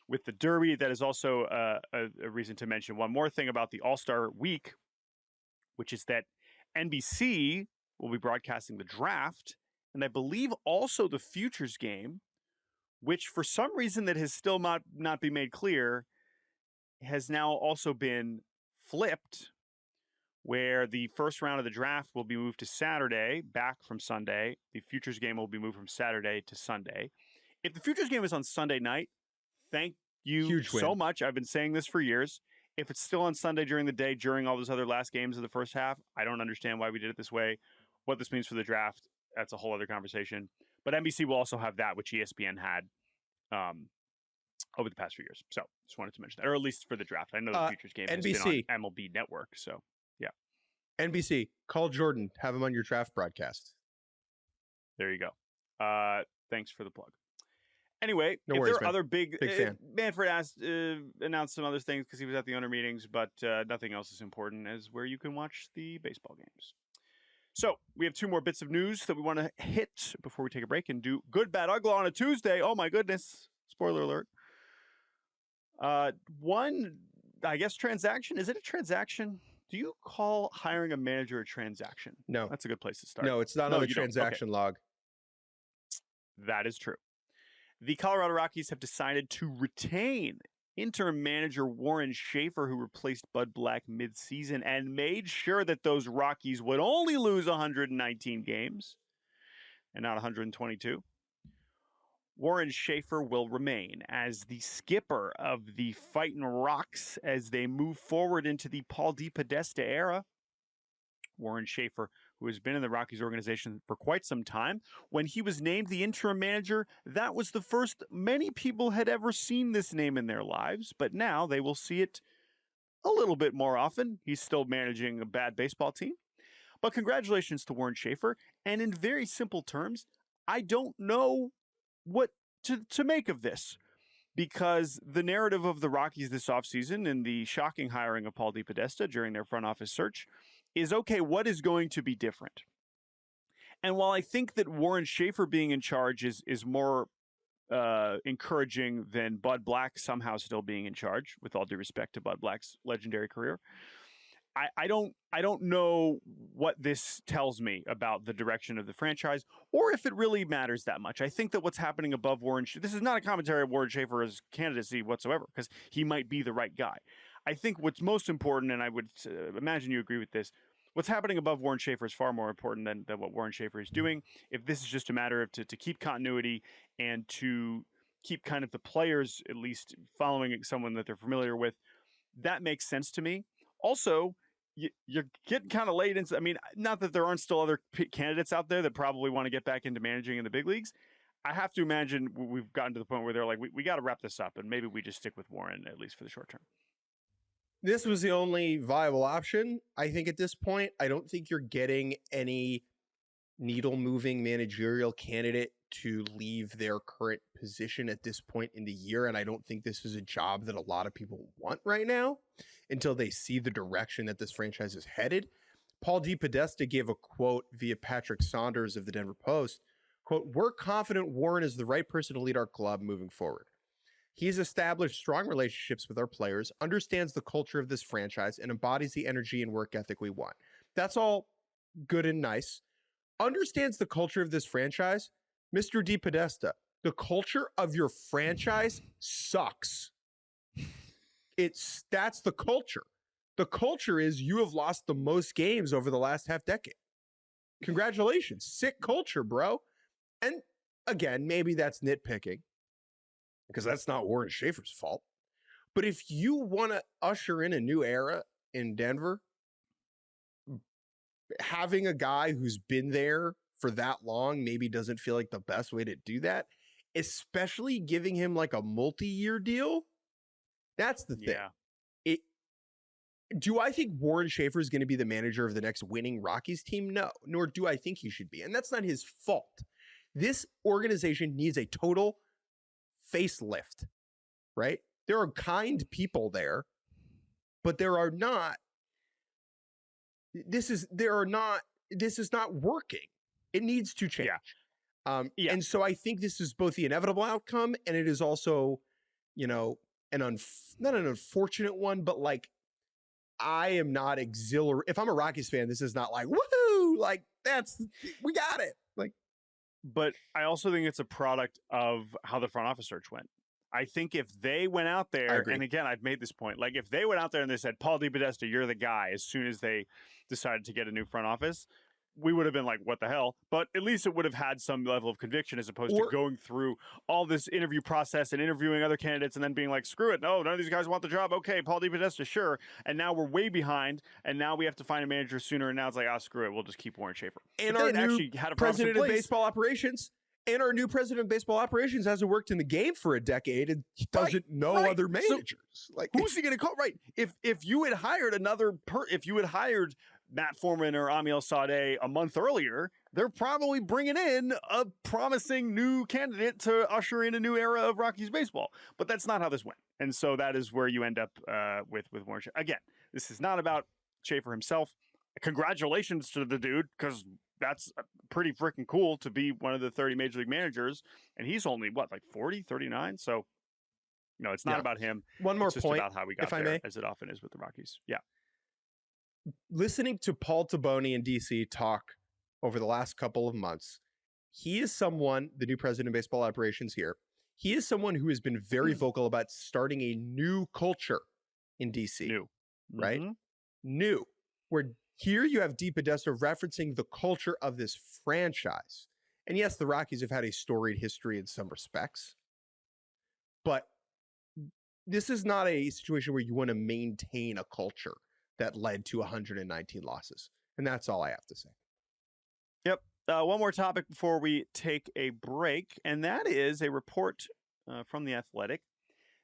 with the Derby. That is also a reason to mention one more thing about the All-Star Week, which is that NBC will be broadcasting the draft, and I believe also the Futures game, which for some reason that has still not been made clear, has now also been flipped, where the first round of the draft will be moved to Saturday, back from Sunday. The Futures game will be moved from Saturday to Sunday. If the Futures game is on Sunday night, thank you so much. I've been saying this for years. If it's still on Sunday during the day, during all those other last games of the first half, I don't understand why we did it this way. What this means for the draft, that's a whole other conversation. But NBC will also have that, which ESPN had over the past few years. So just wanted to mention that, or at least for the draft. I know the Futures game has been on MLB Network. So, yeah. NBC, call Jordan, have him on your draft broadcast. There you go. Thanks for the plug. Anyway, no if worries, there are other big fan. Manfred announced some other things because he was at the owner meetings, but nothing else as important as where you can watch the baseball games. So we have 2 more bits of news that we want to hit before we take a break and do Good, Bad, Uggla on a Tuesday. Oh my goodness. Spoiler alert. One, I guess, transaction. Is it a transaction? Do you call hiring a manager a transaction? No. That's a good place to start. No, it's not on the transaction log. That is true. The Colorado Rockies have decided to retain interim manager Warren Schaefer, who replaced Bud Black midseason, and made sure that those Rockies would only lose 119 games and not 122. Warren Schaefer will remain as the skipper of the Fightin' Rocks as they move forward into the Paul DePodesta era. Warren Schaefer, who has been in the Rockies organization for quite some time. When he was named the interim manager, that was the first many people had ever seen this name in their lives, but now they will see it a little bit more often. He's still managing a bad baseball team. But congratulations to Warren Schaefer, and in very simple terms, I don't know what to make of this, because the narrative of the Rockies this offseason and the shocking hiring of Paul DePodesta during their front office search is, okay, what is going to be different? And while I think that Warren Schaefer being in charge is more encouraging than Bud Black somehow still being in charge, with all due respect to Bud Black's legendary career, I don't know what this tells me about the direction of the franchise, or if it really matters that much. I think that what's happening above Warren, this is not a commentary on Warren Schaefer's candidacy whatsoever, because he might be the right guy. I think what's most important, and I would imagine you agree with this, what's happening above Warren Schaefer is far more important than what Warren Schaefer is doing. If this is just a matter of to keep continuity and to keep kind of the players at least following someone that they're familiar with, that makes sense to me. Also, you're getting kind of late into, I mean, not that there aren't still other candidates out there that probably want to get back into managing in the big leagues. I have to imagine we've gotten to the point where they're like, we got to wrap this up, and maybe we just stick with Warren, at least for the short term. This was the only viable option, I think, at this point. I don't think you're getting any needle-moving managerial candidate to leave their current position at this point in the year, and I don't think this is a job that a lot of people want right now until they see the direction that this franchise is headed. Paul DePodesta gave a quote via Patrick Saunders of the Denver Post, quote, "We're confident Warren is the right person to lead our club moving forward. He's established strong relationships with our players, understands the culture of this franchise, and embodies the energy and work ethic we want." That's all good and nice. Understands the culture of this franchise. Mr. DePodesta, the culture of your franchise sucks. That's the culture. The culture is you have lost the most games over the last half decade. Congratulations. Sick culture, bro. And again, maybe that's nitpicking, because that's not Warren Schaefer's fault. But if you want to usher in a new era in Denver, having a guy who's been there for that long maybe doesn't feel like the best way to do that, especially giving him like a multi-year deal. That's the thing. Yeah. Do I think Warren Schaefer is going to be the manager of the next winning Rockies team? No, nor do I think he should be. And that's not his fault. This organization needs a total facelift, right? There are kind people there, but this is not working. It needs to change. Yeah. And so I think this is both the inevitable outcome, and it is also, not an unfortunate one, but like, I am not exhilarated. If I'm a Rockies fan, this is not like, woohoo, like we got it. Like, but I also think it's a product of how the front office search went. I think if they went out there, and again, I've made this point, like if they went out there and they said, Paul DePodesta, you're the guy, as soon as they decided to get a new front office, we would have been like, what the hell? But at least it would have had some level of conviction as opposed to going through all this interview process and interviewing other candidates and then being like, screw it. No, none of these guys want the job. Okay, Paul DePodesta, sure. And now we're way behind. And now we have to find a manager sooner. And now it's like, screw it. We'll just keep Warren Schaefer. And our new president of baseball operations. And our new president of baseball operations hasn't worked in the game for a decade and he doesn't know other managers. So, like, who's he going to call? Right. If you had hired if you had hired Matt Foreman or Amiel Sade a month earlier, they're probably bringing in a promising new candidate to usher in a new era of Rockies baseball. But that's not how this went. And so that is where you end up with Warren Schaefer. Again, this is not about Schaefer himself. Congratulations to the dude, because that's pretty freaking cool to be one of the 30 major league managers. And he's only, what, like 40, 39? So, no, it's not about him. One more it's just point, about how we got there, as it often is with the Rockies. Yeah. Listening to Paul Taboni in DC talk over the last couple of months, he is someone, the new president of baseball operations here, he is someone who has been very vocal about starting a new culture in DC. New. Right? New. Where here you have DePodesta referencing the culture of this franchise. And yes, the Rockies have had a storied history in some respects. But this is not a situation where you want to maintain a culture that led to 119 losses. And that's all I have to say. Yep. One more topic before we take a break, and that is a report from The Athletic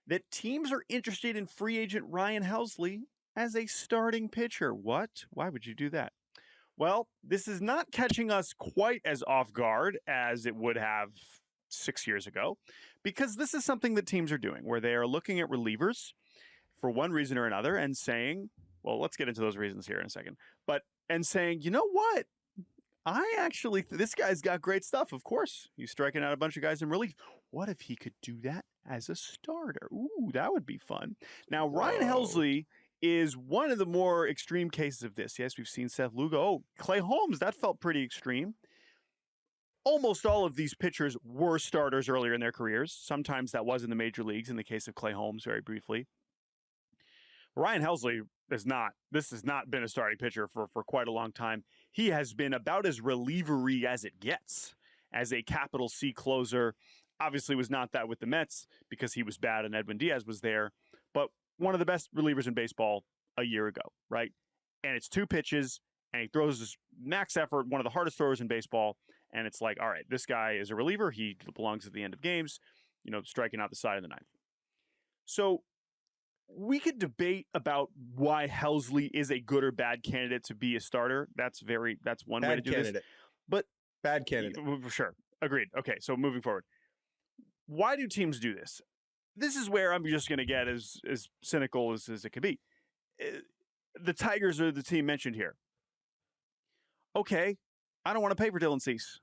that teams are interested in free agent Ryan Helsley as a starting pitcher. What? Why would you do that? Well, this is not catching us quite as off guard as it would have 6 years ago, because this is something that teams are doing where they are looking at relievers for one reason or another and saying, well, let's get into those reasons here in a second, and saying, you know what? I actually, this guy's got great stuff. Of course, he's striking out a bunch of guys in relief. What if he could do that as a starter? Ooh, that would be fun. Now, Ryan Helsley is one of the more extreme cases of this. Yes, we've seen Seth Lugo. Oh, Clay Holmes, that felt pretty extreme. Almost all of these pitchers were starters earlier in their careers. Sometimes that was in the major leagues, in the case of Clay Holmes, very briefly. Ryan Helsley is not. This has not been a starting pitcher for quite a long time. He has been about as relievery as it gets, as a capital C closer. Obviously was not that with the Mets because he was bad and Edwin Diaz was there. But one of the best relievers in baseball a year ago, right? And it's 2 pitches, and he throws his max effort, one of the hardest throwers in baseball. And it's like, all right, this guy is a reliever. He belongs at the end of games, striking out the side of the ninth. So we could debate about why Helsley is a good or bad candidate to be a starter. That's one way to do this. But bad candidate. Sure. Agreed. Okay, so moving forward. Why do teams do this? This is where I'm just going to get as cynical as it can be. The Tigers are the team mentioned here. Okay, I don't want to pay for Dylan Cease.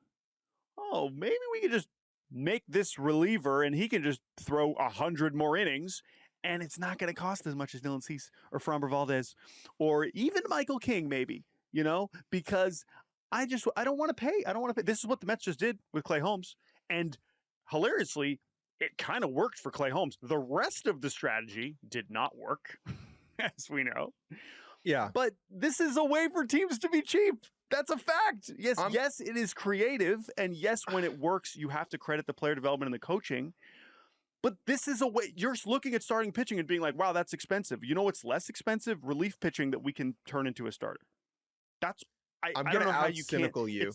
Oh, maybe we could just make this reliever and he can just throw 100 more innings and it's not going to cost as much as Dylan Cease or Framber Valdez or even Michael King, maybe, because I don't want to pay. I don't want to pay. This is what the Mets just did with Clay Holmes. And hilariously, it kind of worked for Clay Holmes. The rest of the strategy did not work, as we know. Yeah. But this is a way for teams to be cheap. That's a fact. Yes, it is creative. And yes, when it works, you have to credit the player development and the coaching. But this is a way, you're looking at starting pitching and being like, wow, that's expensive. You know what's less expensive? Relief pitching that we can turn into a starter. I'm going to out-cynical you.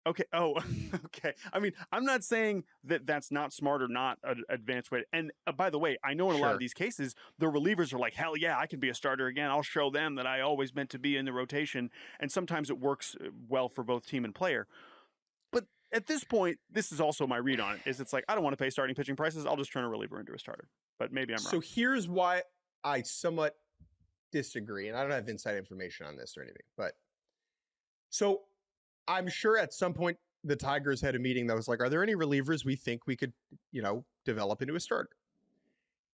Okay. Oh, okay. I mean, I'm not saying that that's not smart or not an advanced way. And by the way, I know in a lot of these cases, the relievers are like, hell yeah, I can be a starter again. I'll show them that I always meant to be in the rotation. And sometimes it works well for both team and player. But at this point, this is also my read on it, is it's like, I don't want to pay starting pitching prices. I'll just turn a reliever into a starter. But maybe I'm wrong. So here's why I somewhat disagree. And I don't have inside information on this or anything. But so I'm sure at some point the Tigers had a meeting that was like, are there any relievers we think we could, develop into a starter?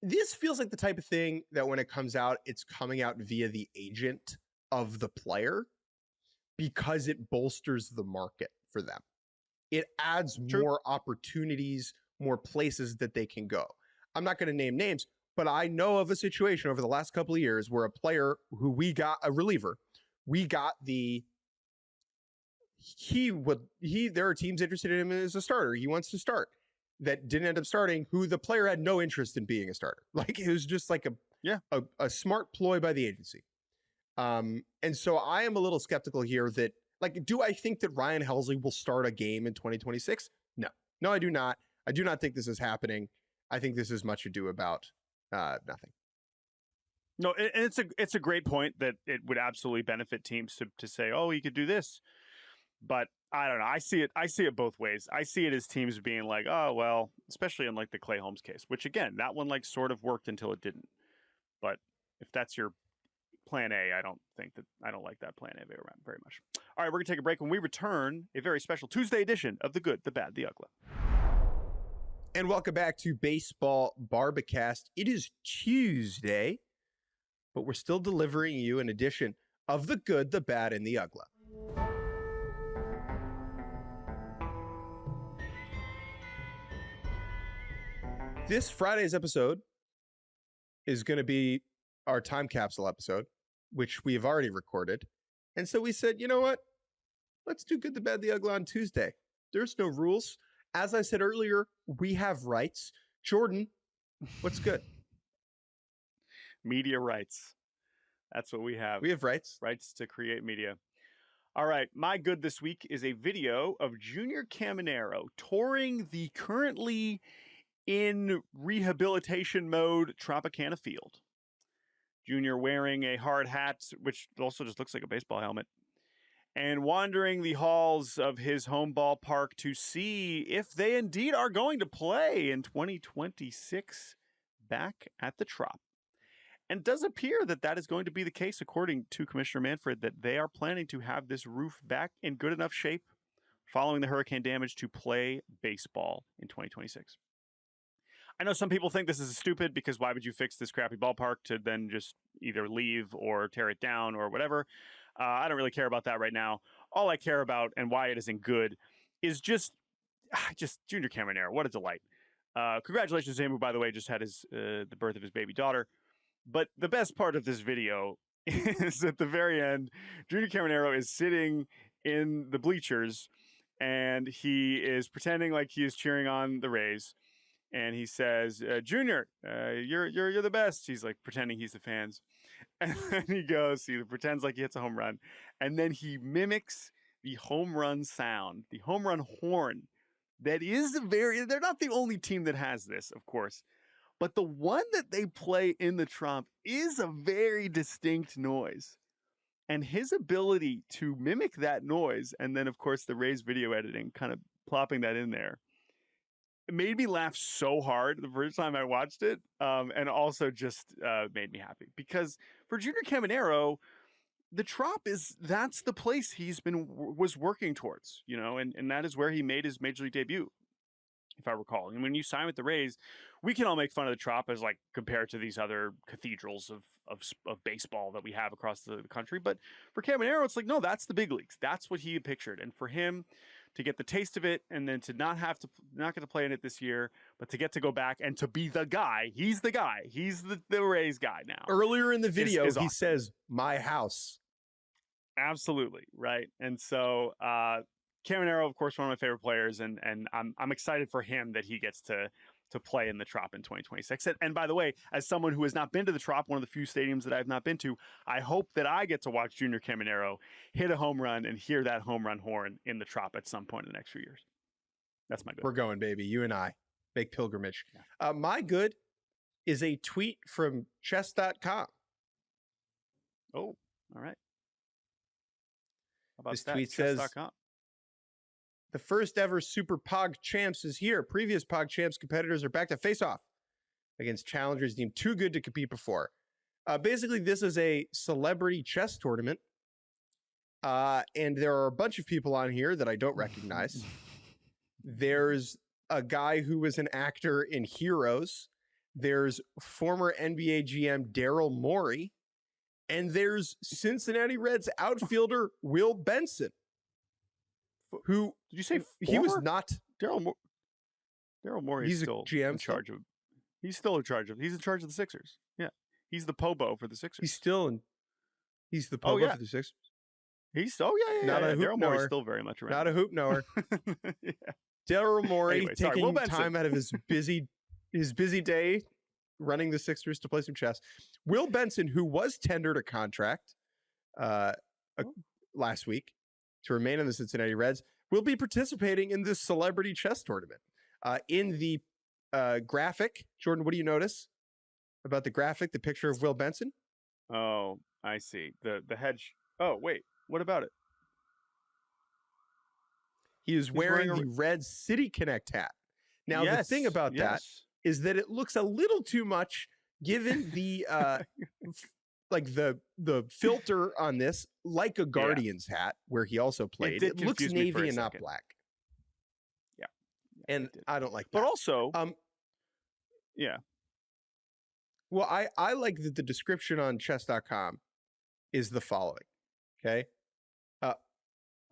This feels like the type of thing that when it comes out, it's coming out via the agent of the player because it bolsters the market for them. It adds more opportunities, more places that they can go. I'm not going to name names, but I know of a situation over the last couple of years where a player who we got, a reliever, we got the there are teams interested in him as a starter. He wants to start. That didn't end up starting, who the player had no interest in being a starter. Like, it was just like a smart ploy by the agency. And so I am a little skeptical here that, like, do I think that Ryan Helsley will start a game in 2026? No, I do not. I do not think this is happening. I think this is much ado about nothing. No, and it's a great point that it would absolutely benefit teams to say, oh, he could do this. But I don't know. I see it both ways. I see it as teams being like, oh, well, especially in like the Clay Holmes case, which again, that one like sort of worked until it didn't. But if that's your plan A, I don't like that plan A very much. All right, we're going to take a break. When we return, a very special Tuesday edition of The Good, The Bad, The Uggla. And welcome back to Baseball Barbacast. It is Tuesday, but we're still delivering you an edition of The Good, The Bad, and The Uggla. This Friday's episode is going to be our time capsule episode, which we have already recorded. And so we said, you know what? Let's do Good, the Bad, the Uggla on Tuesday. There's no rules. As I said earlier, we have rights. Jordan, what's good? Media rights. That's what we have. We have rights. Rights to create media. All right. My good this week is a video of Junior Caminero touring the currently in rehabilitation mode Tropicana Field. Junior wearing a hard hat, which also just looks like a baseball helmet, and wandering the halls of his home ballpark to see if they indeed are going to play in 2026 back at the Trop. And it does appear that that is going to be the case, according to Commissioner Manfred, that they are planning to have this roof back in good enough shape following the hurricane damage to play baseball in 2026. I know some people think this is stupid because why would you fix this crappy ballpark to then just either leave or tear it down or whatever? I don't really care about that right now. All I care about and why it isn't good is just Junior Caminero. What a delight. Congratulations to him, who, by the way, just had the birth of his baby daughter. But the best part of this video is at the very end, Junior Caminero is sitting in the bleachers and he is pretending like he is cheering on the Rays. And he says, Junior, you're the best. He's like pretending he's the fans. And then he pretends like he hits a home run. And then he mimics the home run sound, the home run horn. That is they're not the only team that has this, of course. But the one that they play in the Trop is a very distinct noise. And his ability to mimic that noise, and then, of course, the Rays video editing, kind of plopping that in there, it made me laugh so hard the first time I watched it, and also just made me happy. Because for Junior Caminero, the Trop that's the place he's was working towards, and that is where he made his Major League debut, if I recall. And when you sign with the Rays, we can all make fun of the Trop as like compared to these other cathedrals of baseball that we have across the country. But for Caminero, it's like, no, that's the big leagues. That's what he pictured. And for him to get the taste of it and then to not get to play in it this year, but to get to go back and to be the guy. He's the guy. He's the Rays guy now. Earlier in the video, is he awesome. says, my house. Absolutely. Right. And so Caminero, of course, one of my favorite players, and I'm excited for him that he gets to play in the Trop in 2026. And by the way, as someone who has not been to the Trop, one of the few stadiums that I have not been to, I hope that I get to watch Junior Caminero hit a home run and hear that home run horn in the Trop at some point in the next few years. That's my good. We're going, baby. You and I. Make pilgrimage. Yeah. My good is a tweet from chess.com. Oh, all right. How about this that? Tweet says, the first ever Super Pog Champs is here. Previous Pog Champs competitors are back to face off against challengers deemed too good to compete before. Basically, this is a celebrity chess tournament. And there are a bunch of people on here that I don't recognize. There's a guy who was an actor in Heroes. There's former NBA GM Daryl Morey. And there's Cincinnati Reds outfielder Will Benson. Who did you say he was not Daryl Morey is still GM in charge of. He's still in charge of. He's in charge of the Sixers. Yeah, he's the Pobo for the Sixers. He's the Pobo for the Sixers. He's Not a hoop Daryl Morey's knower. still very much around. Not a hoop knower. Yeah. Daryl Morey Anyway, sorry, taking Will Benson. time out of his busy day running the Sixers to play some chess. Will Benson, who was tendered a contract last week to remain in the Cincinnati Reds, will be participating in this celebrity chess tournament. In the graphic, Jordan, what do you notice about the graphic, the picture of Will Benson? Oh, I see. The hedge. Oh, wait. What about it? He is wearing the Red City Connect hat. Now, the thing about that is that it looks a little too much given the like the filter on this, like a Guardians hat where he also played. It looks navy and not black. Yeah. And I don't like that. But also, yeah. Well, I like that the description on chess.com is the following. Okay.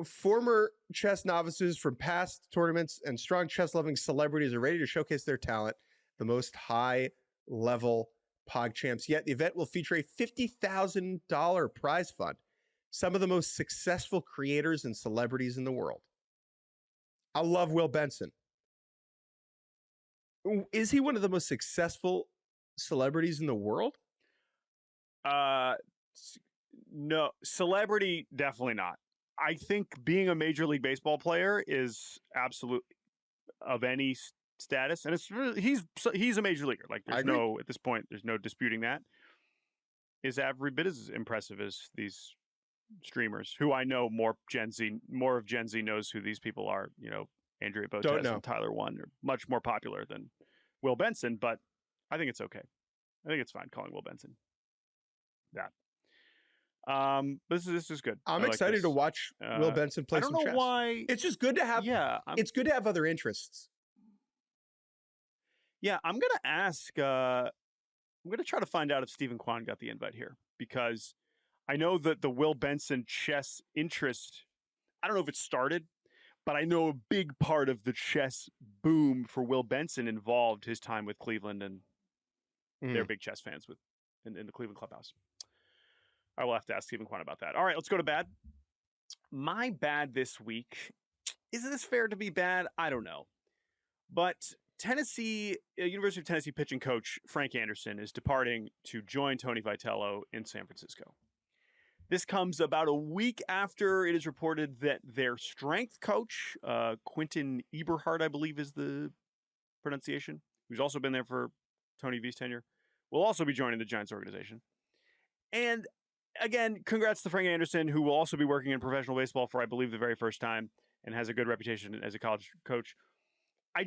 Former chess novices from past tournaments and strong chess-loving celebrities are ready to showcase their talent. The most high-level PogChamps yet. The event will feature a $50,000 prize fund. Some of the most successful creators and celebrities in the world. I love Will Benson. Is he one of the most successful celebrities in the world? No, celebrity, definitely not. I think being a Major League Baseball player is absolute of any status, and he's a major leaguer. Like at this point, there's no disputing that. Is every bit as impressive as these streamers, who I know more of Gen Z knows who these people are. You know, Andrea Botes and Tyler One are much more popular than Will Benson, but I think it's okay. I think it's fine calling Will Benson that. This is good. I'm excited to watch Will Benson play some chess. I don't know why. It's just good to have. Yeah, it's good to have other interests. Yeah, I'm gonna ask. I'm gonna try to find out if Stephen Kwan got the invite here, because I know that the Will Benson chess interest. I don't know if it started, but I know a big part of the chess boom for Will Benson involved his time with Cleveland, and they're big chess fans in the Cleveland clubhouse. I will have to ask Stephen Kwan about that. All right, let's go to bad. My bad this week. Is this fair to be bad? I don't know. But University of Tennessee pitching coach Frank Anderson is departing to join Tony Vitello in San Francisco. This comes about a week after it is reported that their strength coach, Quentin Eberhardt, I believe is the pronunciation, who's also been there for Tony V's tenure, will also be joining the Giants organization. And again, congrats to Frank Anderson, who will also be working in professional baseball for, I believe, the very first time and has a good reputation as a college coach. I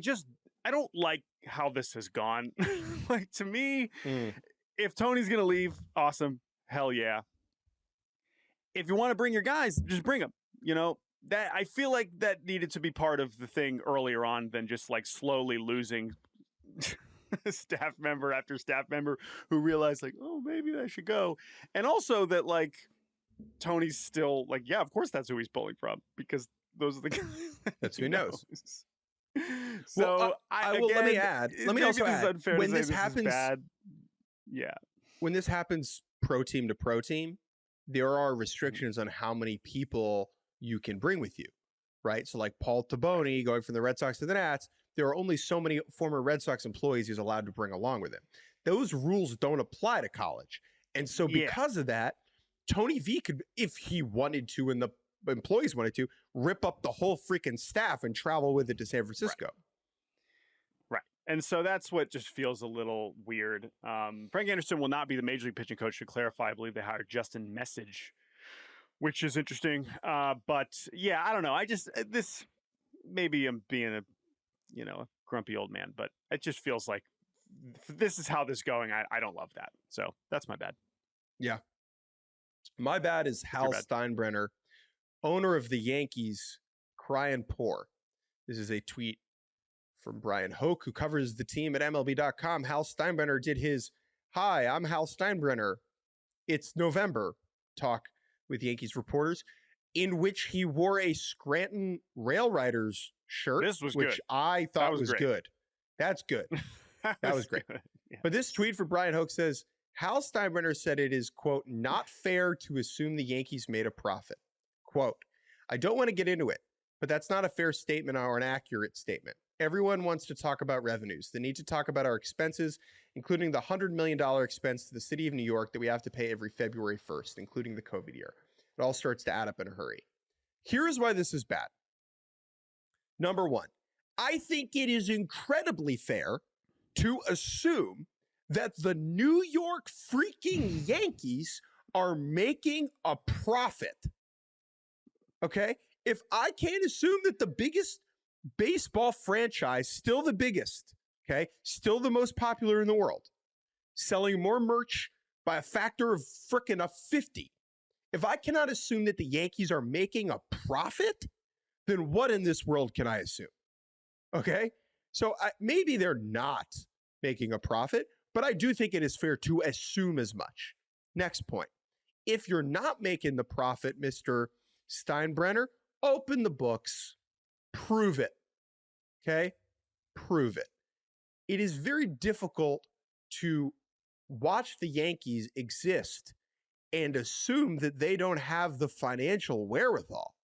don't like how this has gone. Like, to me, if Tony's going to leave, awesome. Hell yeah. If you want to bring your guys, just bring them. You know, that I feel like that needed to be part of the thing earlier on than just like slowly losing staff member after staff member who realized like, oh, maybe I should go. And also that like Tony's still like, yeah, of course that's who he's pulling from, because those are the guys that's who he knows. So well, let me also add, when this happens, when this happens pro team to pro team, there are restrictions on how many people you can bring with you, right? So like Paul Taboni going from the Red Sox to the Nats, there are only so many former Red Sox employees he's allowed to bring along with him. Those rules don't apply to college. And so because of that, Tony V could, if he wanted to and the employees wanted to, rip up the whole freaking staff and travel with it to San Francisco. Right. And so that's what just feels a little weird. Frank Anderson will not be the Major League pitching coach, to clarify. I believe they hired Justin Message, which is interesting. But yeah, I don't know. Maybe I'm being a grumpy old man, but it just feels like this is how this is going. I don't love that. So that's my bad. Yeah. My bad is Hal Steinbrenner, owner of the Yankees, crying poor. This is a tweet from Brian Hoke, who covers the team at MLB.com. Hal Steinbrenner did his, "Hi, I'm Hal Steinbrenner. It's November" talk with Yankees reporters, in which he wore a Scranton Rail Riders shirt, which I thought was good. That's good. That was great. Yeah. But this tweet for Brian Hoke says, Hal Steinbrenner said it is, quote, "not fair to assume the Yankees made a profit." Quote, I don't want to get into it, but that's not a fair statement or an accurate statement. Everyone wants to talk about revenues. They need to talk about our expenses, including the $100 million expense to the city of New York that we have to pay every February 1st, including the COVID year. It all starts to add up in a hurry. Here's why this is bad. Number one, I think it is incredibly fair to assume that the New York freaking Yankees are making a profit. Okay? If I can't assume that the biggest baseball franchise, still the biggest, okay, still the most popular in the world, selling more merch by a factor of frickin' a 50. If I cannot assume that the Yankees are making a profit, then what in this world can I assume? Okay? So maybe they're not making a profit, but I do think it is fair to assume as much. Next point. If you're not making the profit, Mr. Steinbrenner, open the books, prove it. Okay? Prove it. It is very difficult to watch the Yankees exist and assume that they don't have the financial wherewithal,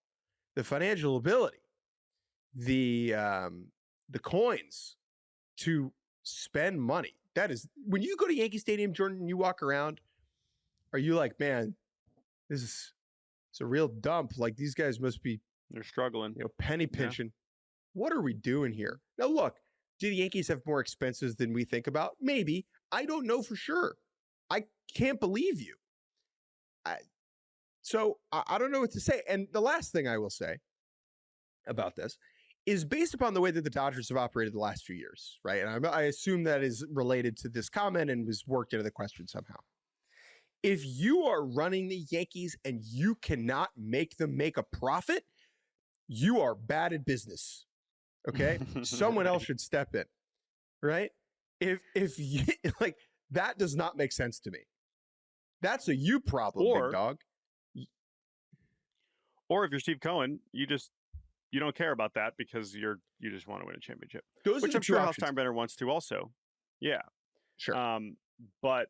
the financial ability, the coins to spend money. That is, when you go to Yankee Stadium, Jordan, and you walk around, are you like, man, it's a real dump. Like, these guys must be, they're struggling, penny pinching. Yeah. What are we doing here? Now, look, do the Yankees have more expenses than we think about? Maybe. I don't know for sure. I can't believe you. So I don't know what to say. And the last thing I will say about this is based upon the way that the Dodgers have operated the last few years, right? And I assume that is related to this comment and was worked into the question somehow. If you are running the Yankees and you cannot make them make a profit, you are bad at business. Okay? Someone else should step in, right? If you, like, that does not make sense to me. That's a you problem, big dog. Or if you're Steve Cohen, you don't care about that because you just want to win a championship. Which I'm sure Hal Steinbrenner wants to also. Yeah. Sure. But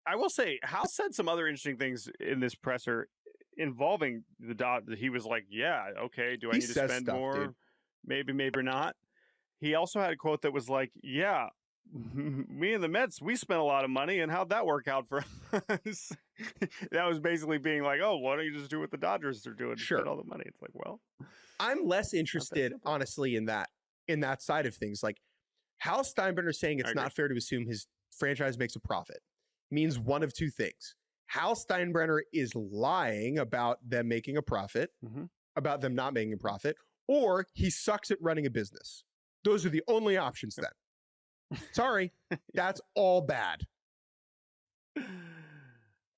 I will say, Hal said some other interesting things in this presser involving the Dodgers. He was like, yeah, okay, do I need to spend more? Dude. Maybe not. He also had a quote that was like, yeah, me and the Mets, we spent a lot of money, and how'd that work out for us? That was basically being like, oh, why don't you just do what the Dodgers are doing? Sure. Spend all the money. It's like, well, I'm less interested, honestly, in that side of things. Like, Hal Steinbrenner saying it's not fair to assume his franchise makes a profit means one of two things. Hal Steinbrenner is lying about them making a profit, about them not making a profit, or he sucks at running a business. Those are the only options then. Sorry, that's all bad. Yeah,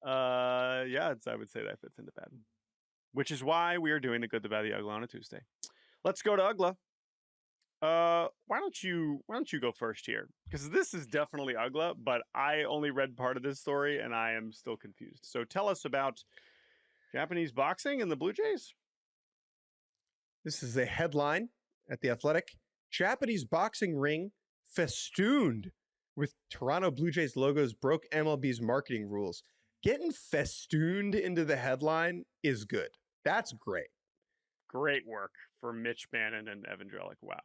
I would say that fits into bad. Which is why we are doing the Good, the Bad, the Uggla on a Tuesday. Let's go to Uggla. Why don't you go first here? Because this is definitely Uggla, but I only read part of this story and I am still confused. So tell us about Japanese boxing and the Blue Jays. This is a headline at The Athletic. Japanese boxing ring festooned with Toronto Blue Jays logos broke MLB's marketing rules. Getting festooned into the headline is good. That's great. Great work for Mitch Bannon and Evan Drellick. Wow.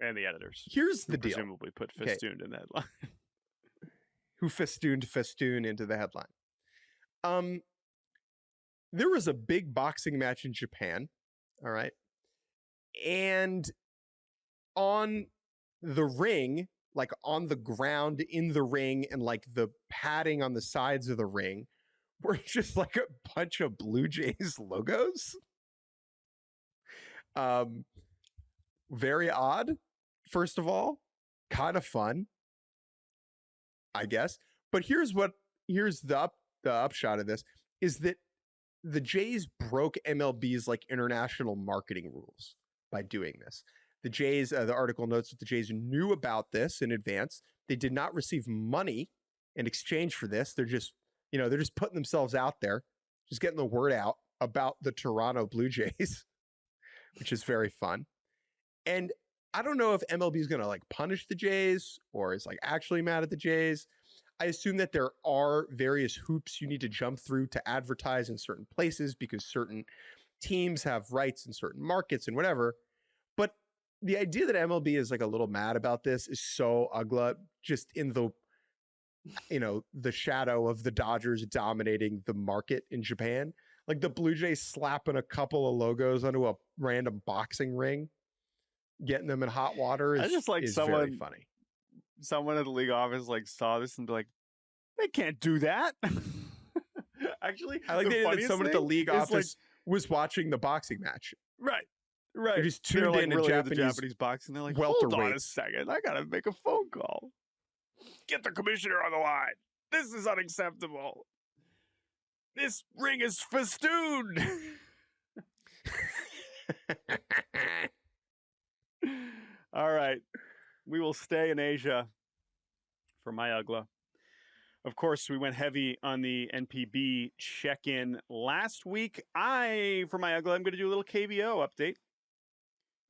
And the editors. Here's the deal. Presumably put festooned in the headline. Who festoon into the headline. There was a big boxing match in Japan. All right. And on the ring, like on the ground in the ring and like the padding on the sides of the ring were just like a bunch of Blue Jays logos. Very odd, first of all. Kind of fun, I guess. But here's the upshot of this is that the Jays broke MLB's like international marketing rules by doing this. The Jays, the article notes that the Jays knew about this in advance. They did not receive money in exchange for this. They're just putting themselves out there, just getting the word out about the Toronto Blue Jays, which is very fun. And I don't know if MLB is going to like punish the Jays or is like actually mad at the Jays. I assume that there are various hoops you need to jump through to advertise in certain places because certain teams have rights in certain markets and whatever. But the idea that MLB is like a little mad about this is so ugly, just in the, the shadow of the Dodgers dominating the market in Japan. Like the Blue Jays slapping a couple of logos onto a random boxing ring, getting them in hot water I just like is someone, very funny. Someone at the league office like saw this and be like, they can't do that. Actually, I like that someone at the league office was watching the boxing match. Right. They just tuned in really Japanese, the Japanese boxing. They're like, hold on a second. I got to make a phone call. Get the commissioner on the line. This is unacceptable. This ring is festooned. All right. We will stay in Asia for My Uggla. Of course, we went heavy on the NPB check-in last week. For My Uggla, I'm going to do a little KBO update.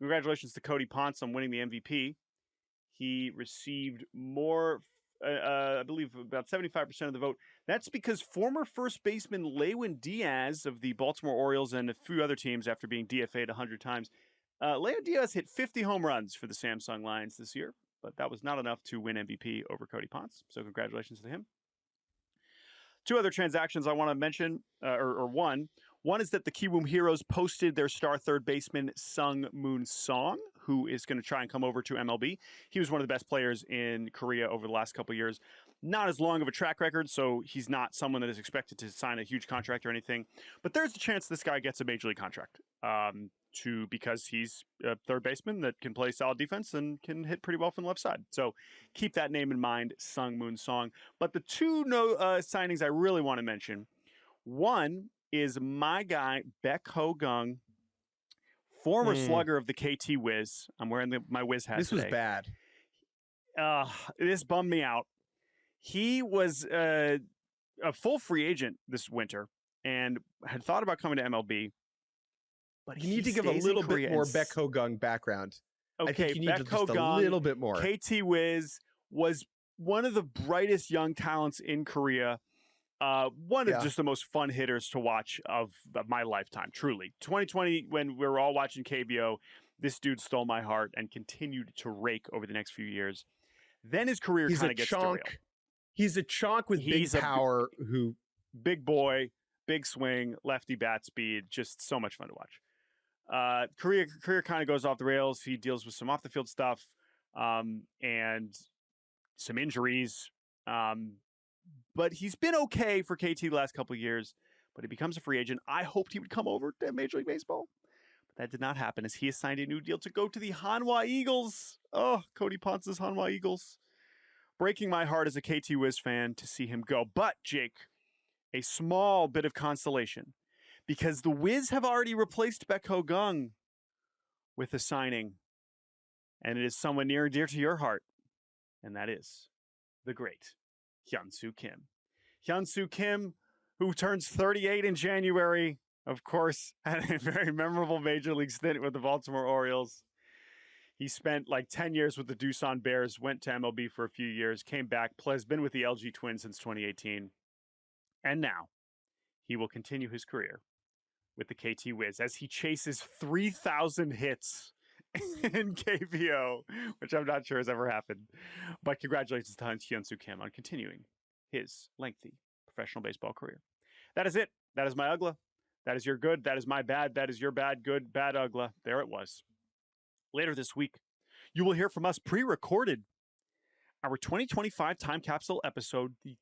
Congratulations to Cody Ponce on winning the MVP. He received more, I believe, about 75% of the vote. That's because former first baseman Lewin Diaz of the Baltimore Orioles and a few other teams, after being DFA'd 100 times, Lewin Diaz hit 50 home runs for the Samsung Lions this year, but that was not enough to win MVP over Cody Ponce. So congratulations to him. Two other transactions I want to mention, or one. One is that the Kiwoom Heroes posted their star third baseman, Sung Moon Song, who is going to try and come over to MLB. He was one of the best players in Korea over the last couple of years. Not as long of a track record, so he's not someone that is expected to sign a huge contract or anything. But there's a chance this guy gets a major league contract because he's a third baseman that can play solid defense and can hit pretty well from the left side. So keep that name in mind, Sung Moon Song. But the two signings I really want to mention, one is my guy, Baek Ho-gung, former slugger of the KT Wiz. I'm wearing my Wiz hat today. This was bad. This bummed me out. He was a full free agent this winter and had thought about coming to MLB. But you need to give a little bit more Baek Ho-gung background. Okay, I think you need just a little bit more. KT Wiz was one of the brightest young talents in Korea. One of just the most fun hitters to watch of my lifetime, truly. 2020, when we were all watching KBO, this dude stole my heart and continued to rake over the next few years. Then his career kind of gets derailed. He's a chonk with big power. Big boy, big swing, lefty bat speed, just so much fun to watch. Career kind of goes off the rails. He deals with some off the field stuff and some injuries. But he's been okay for KT the last couple of years. But he becomes a free agent. I hoped he would come over to Major League Baseball. But that did not happen as he has signed a new deal to go to the Hanwha Eagles. Oh, Cody Ponce's Hanwha Eagles. Breaking my heart as a KT Wiz fan to see him go. But, Jake, a small bit of consolation. Because the Wiz have already replaced Baek Ho-gung with a signing. And it is someone near and dear to your heart. And that is the great Hyun-Soo Kim. Hyun-Soo Kim, who turns 38 in January, of course, had a very memorable major league stint with the Baltimore Orioles. He spent like 10 years with the Doosan Bears, went to MLB for a few years, came back, has been with the LG Twins since 2018. And now he will continue his career with the KT Wiz as he chases 3,000 hits in KBO, which I'm not sure has ever happened. But congratulations to Hyun-Soo Kim on continuing his lengthy professional baseball career. That is it. That is my Uggla. That is your good. That is my bad. That is your bad, good, bad Uggla. There it was. Later this week, you will hear from us pre-recorded our 2025 time capsule episode, the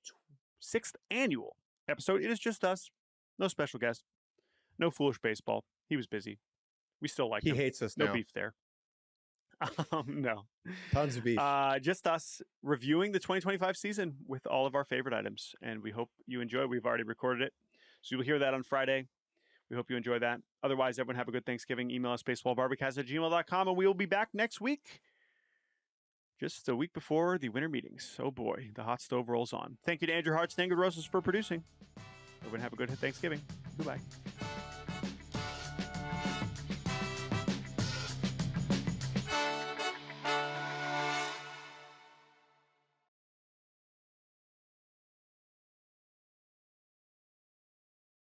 6th annual episode. It is just us. No special guest. No foolish baseball. He was busy. We still like him. He hates us now. No beef there. No. Tons of beef. Just us reviewing the 2025 season with all of our favorite items. And we hope you enjoy. We've already recorded it. So you'll hear that on Friday. We hope you enjoy that. Otherwise, everyone have a good Thanksgiving. Email us baseballbarbacast@gmail.com, and we will be back next week. Just a week before the winter meetings. Oh boy, the hot stove rolls on. Thank you to Andrew Hart, Stango Roses for producing. Everyone have a good Thanksgiving. Goodbye.